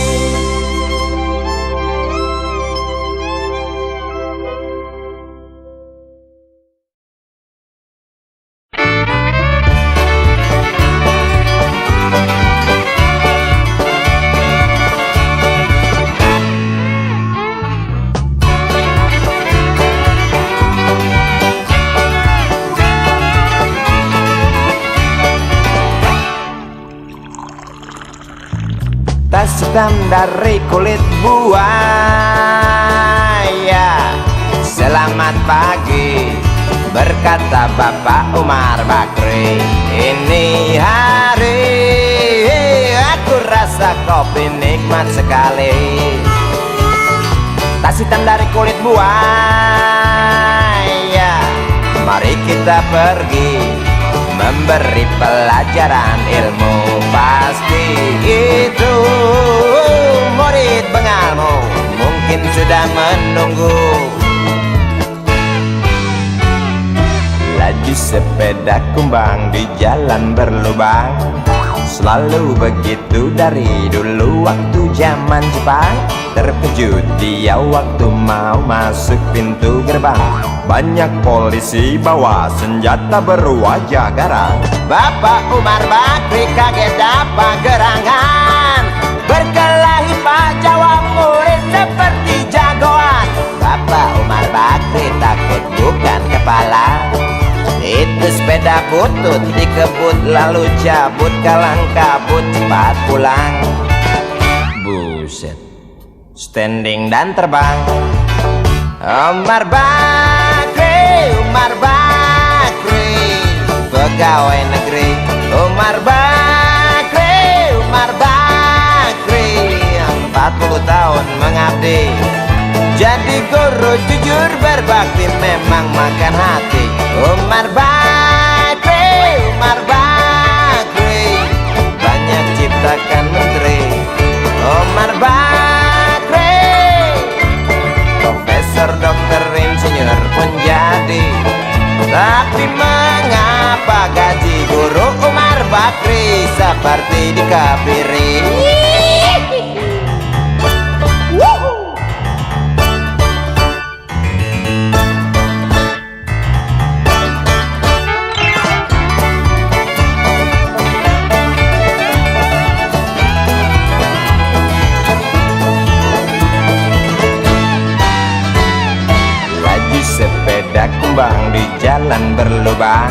Tas hitam dari kulit buaya. Selamat pagi, berkata Bapak Umar Bakri. Ini hari aku rasa kopi nikmat sekali. Tas hitam dari kulit buaya, mari kita pergi memberi pelajaran ilmu. Pasti itu murid bengalmu mungkin sudah menunggu. Laju sepeda kumbang di jalan berlubang, selalu begitu dari dulu waktu zaman Jepang. Terkejut dia waktu mau masuk pintu gerbang, banyak polisi bawa senjata berwajah garang. Bapak Umar Bakri kaget dapat gerangan, berkelahi Pak Jawa murid seperti jagoan. Bapak Umar Bakri takut bukan kepala, itu sepeda butut dikebut lalu cabut kalang kabut cepat pulang. Buset, standing dan terbang. Umar Bakri, Umar Bakri, pegawai negeri. Umar Bakri, Umar Bakri, 40 tahun mengabdi jadi guru jujur berbakti, memang makan hati. Umar Bakri, Umar Bakri, banyak ciptakan menteri. Umar Bakri, profesor, dokter, insinyur pun jadi. Tapi mengapa gaji guru Umar Bakri seperti dikebiri? Sepeda kumbang di jalan berlubang,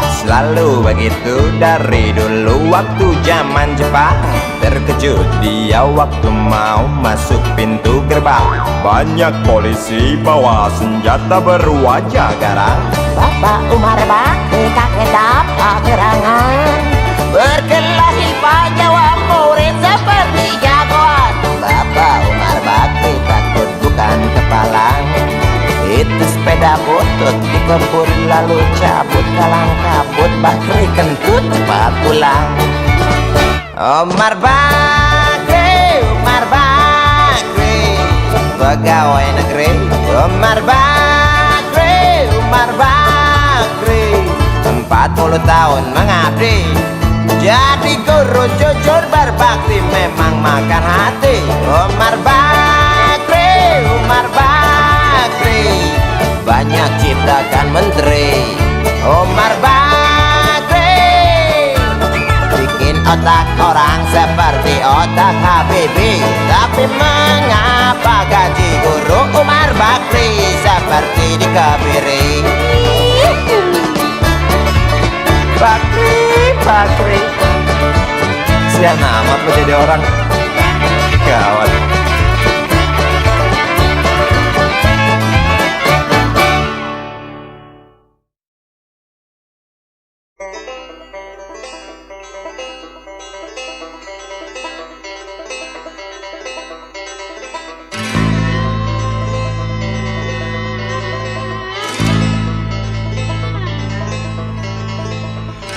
selalu begitu dari dulu waktu zaman Jepang. Terkejut dia waktu mau masuk pintu gerbang, banyak polisi bawa senjata berwajah garang. Bapak Umar Bakri kaget dapat gerangan, berkelahi Pak Jawa murid seperti jagoan. Bapak Umar Bakri kebun lalu cabut kalang kabut, Bakri kentut cepat pulang. Umar Bakri, Umar Bakri, pegawai negeri. Umar Bakri, Umar Bakri, 40 tahun mengabdi. Jadi guru jujur berbakti memang makan hati. Umar Bakri, Umar Bakri, banyak ciptakan menteri. Umar Bakri bikin otak orang seperti otak Habibie. Tapi mengapa gaji guru Umar Bakri seperti dikebiri? Bakri, Bakri, sian amat lo jadi orang. Gawat.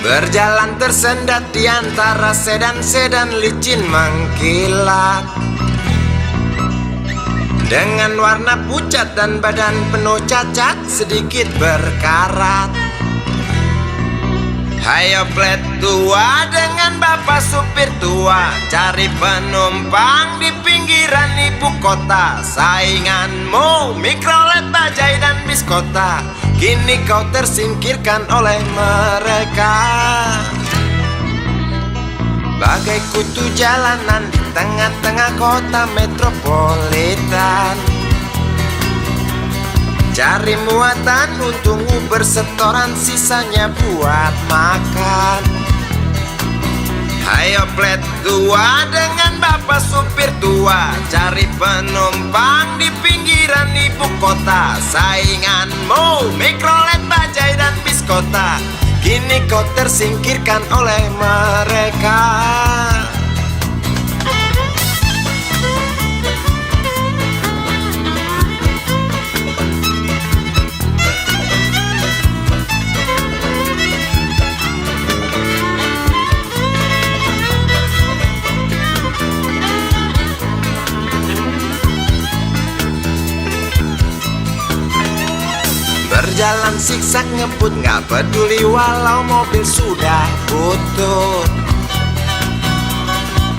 Berjalan tersendat di antara sedan-sedan licin mengkilat, dengan warna pucat dan badan penuh cacat sedikit berkarat. Hayo plet tua dengan bapak supir tua, cari penumpang di pinggiran ibu kota. Sainganmu Mikrolet, Bajai dan Biskota, kini kau tersingkirkan oleh mereka. Bagai kutu jalanan di tengah-tengah kota metropolitan, cari muatan untung Uber setoran, sisanya buat makan. Hayo plet tua dengan bapak supir tua, cari penumpang di pinggiran ibu kota. Sainganmu Mikrolet, Bajai dan Biskota, kini kau tersingkirkan oleh mereka. Berjalan siksak ngebut, gak peduli walau mobil sudah butut.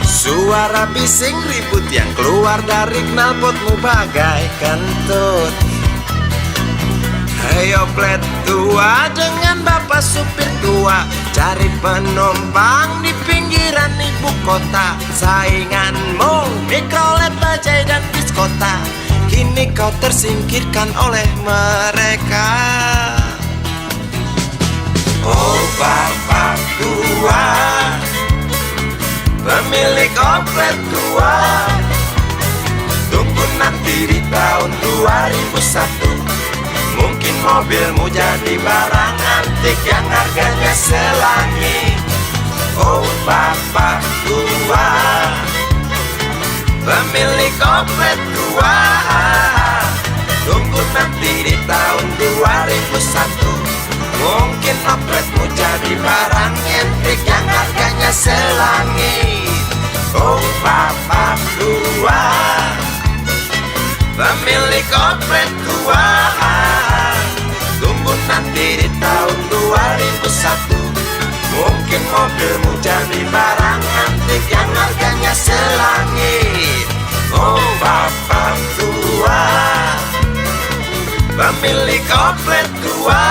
Suara bising ribut yang keluar dari knalpotmu bagai kentut. Hayo plet tua dengan bapak supir tua, cari penumpang di pinggiran ibu kota. Sainganmu Mikrolet, Bajai dan Biskota, kini kau tersingkirkan oleh mereka. Oh bapak tua, pemilik oplet tua, tunggu nanti di tahun 2001, mungkin mobilmu jadi barang antik yang harganya selangit. Oh bapak tua, pemilik oplet tua, tunggu nanti di tahun 2001, mungkin opletmu jadi barang antik yang harganya selangit. Oh bapak tua, pemilik oplet tua, tunggu nanti di tahun 2001, mungkin mobilmu jadi barang antik yang harganya selangit. Oh bapak tua, pemilik oplet tua,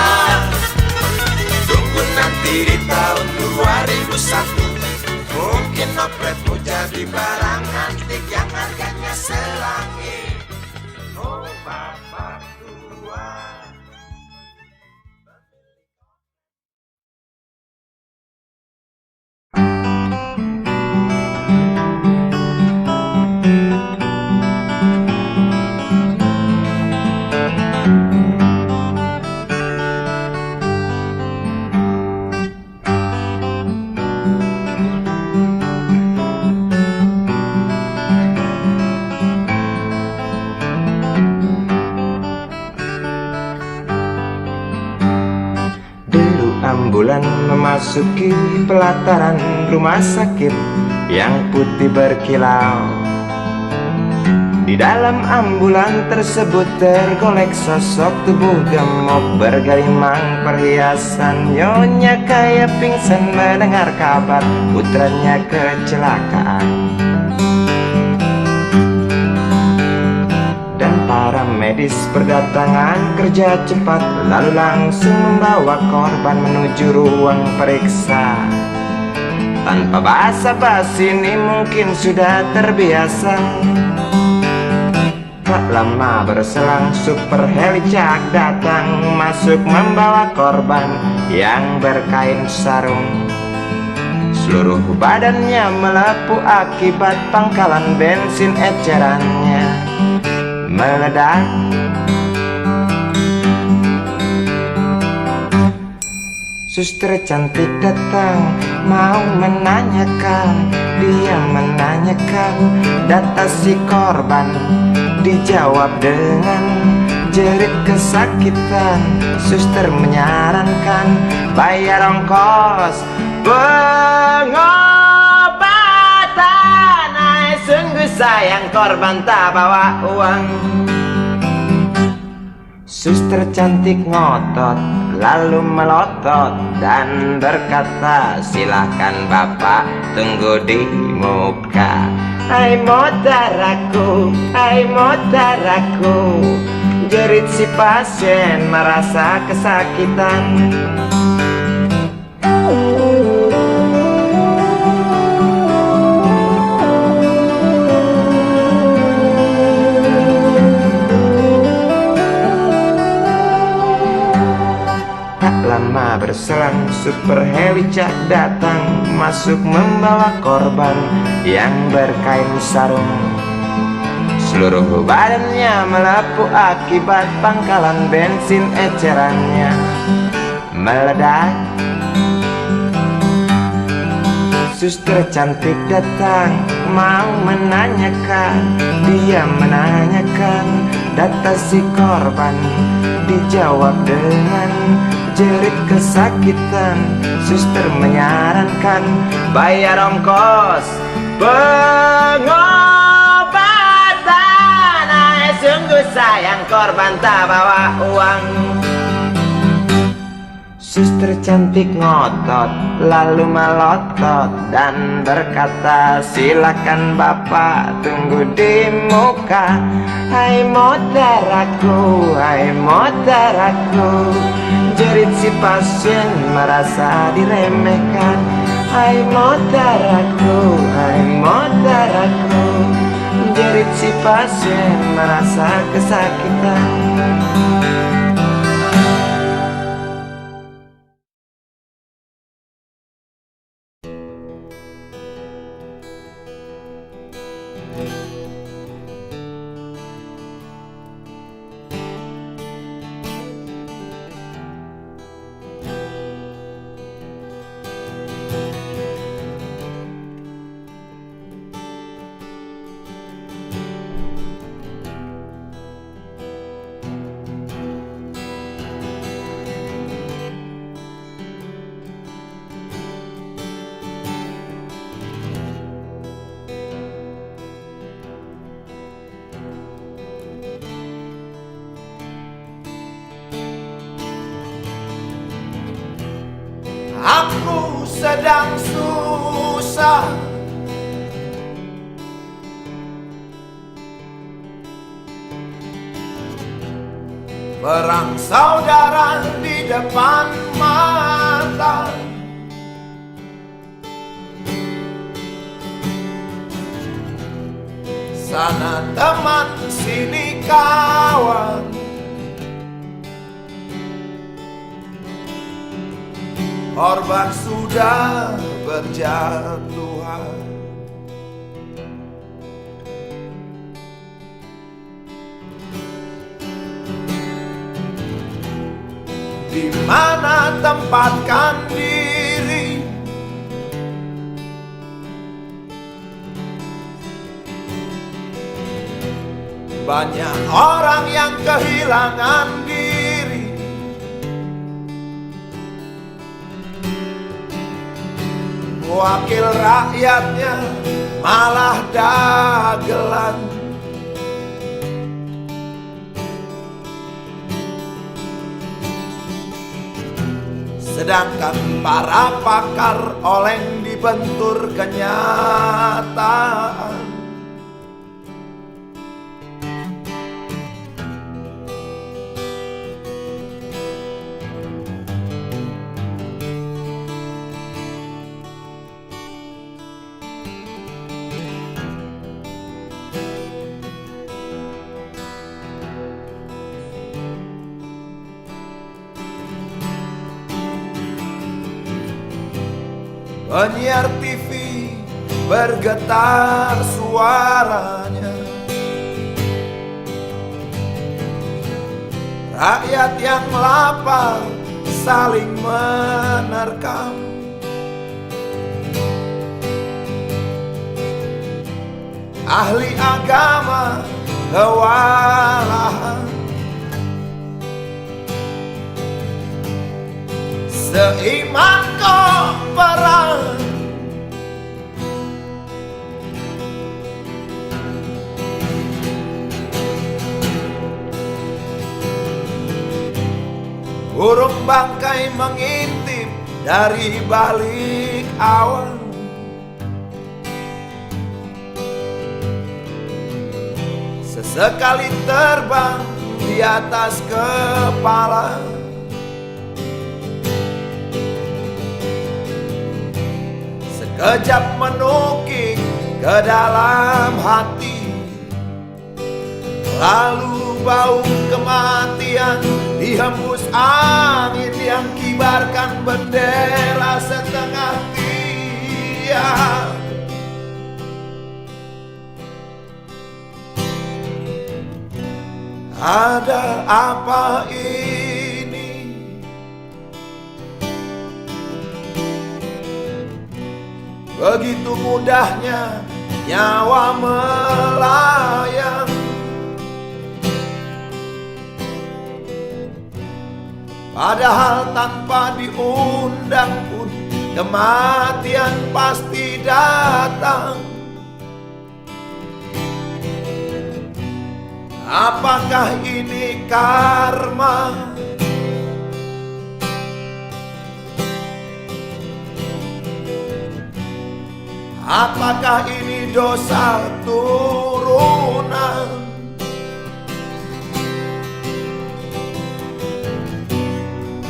tunggu nanti di tahun 2001, mungkin opletmu jadi barang antik yang harganya selangit. Oh bapak tua. memasuki pelataran rumah sakit yang putih berkilau. Di dalam ambulan tersebut tergolek sosok tubuh gemuk bergelimang perhiasan. Nyonya kaya pingsan mendengar kabar putranya kecelakaan. Dan para medis berdatangan kerja cepat, lalu langsung membawa korban menuju ruang periksa. Tanpa basa-basi ini mungkin sudah terbiasa. Tak lama berselang super helicak datang, masuk membawa korban yang berkain sarung. Seluruh badannya melepuh akibat pangkalan bensin ecerannya meledak. Suster cantik datang mau menanyakan, dia menanyakan data si korban. Dijawab dengan jerit kesakitan. Suster menyarankan bayar ongkos pengobatan. Ay, sungguh sayang korban tak bawa uang. Suster cantik ngotot lalu melotot dan berkata, silakan bapak tunggu di muka. Hai motaraku, hai motaraku, jerit si pasien merasa kesakitan. Lama berselang super helicak datang, masuk membawa korban yang berkain sarung. Seluruh badannya melepuh akibat pangkalan bensin ecerannya meledak. Suster cantik datang mau menanyakan, dia menanyakan data si korban. Dijawab dengan jerit kesakitan. Suster menyarankan bayar ongkos pengobatan. Ay, sungguh sayang korban tak bawa uang. Suster cantik ngotot lalu melotot dan berkata, silakan bapak tunggu di muka. Hai motaraku, hai motaraku, jerit si pasien merasa diremehkan. Hai motaraku, hai motaraku, jerit si pasien merasa kesakitan. Aku sedang susah, perang saudara di depan mata. Sana teman, sini kawan, korban sudah berjatuhan. Di mana tempatkan diri? Banyak orang yang kehilangan diri. wakil rakyatnya malah dagelan. Sedangkan para pakar oleng dibentur kenyataan. Penyiar TV bergetar suaranya, rakyat yang lapar saling menerkam. Ahli agama kewalahan, seiman kok perang. Burung bangkai mengintip dari balik awan. Sesekali terbang di atas kepala. Sekejap menukik ke dalam hati, lalu bau kematian dihembus angin yang kibarkan bendera setengah tiang. Ada apa ini? Begitu mudahnya nyawa melayang. Padahal tanpa diundang pun kematian pasti datang. Apakah ini karma? Apakah ini dosa turunan?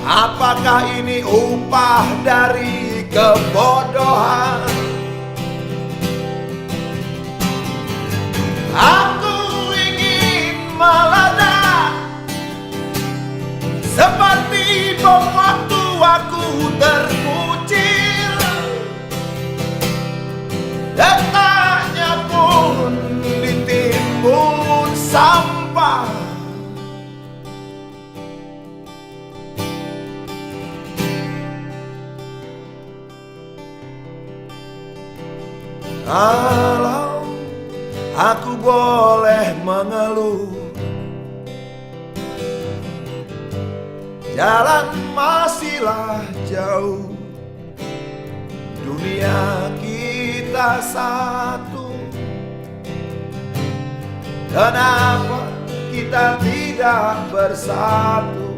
Apakah ini upah dari kebodohan? Aku ingin meledak seperti bom waktu aku terkucil. Detaknya pun ditimbun sampah. Kalau aku boleh mengeluh, jalan masihlah jauh, dunia kita satu. Kenapa kita tidak bersatu?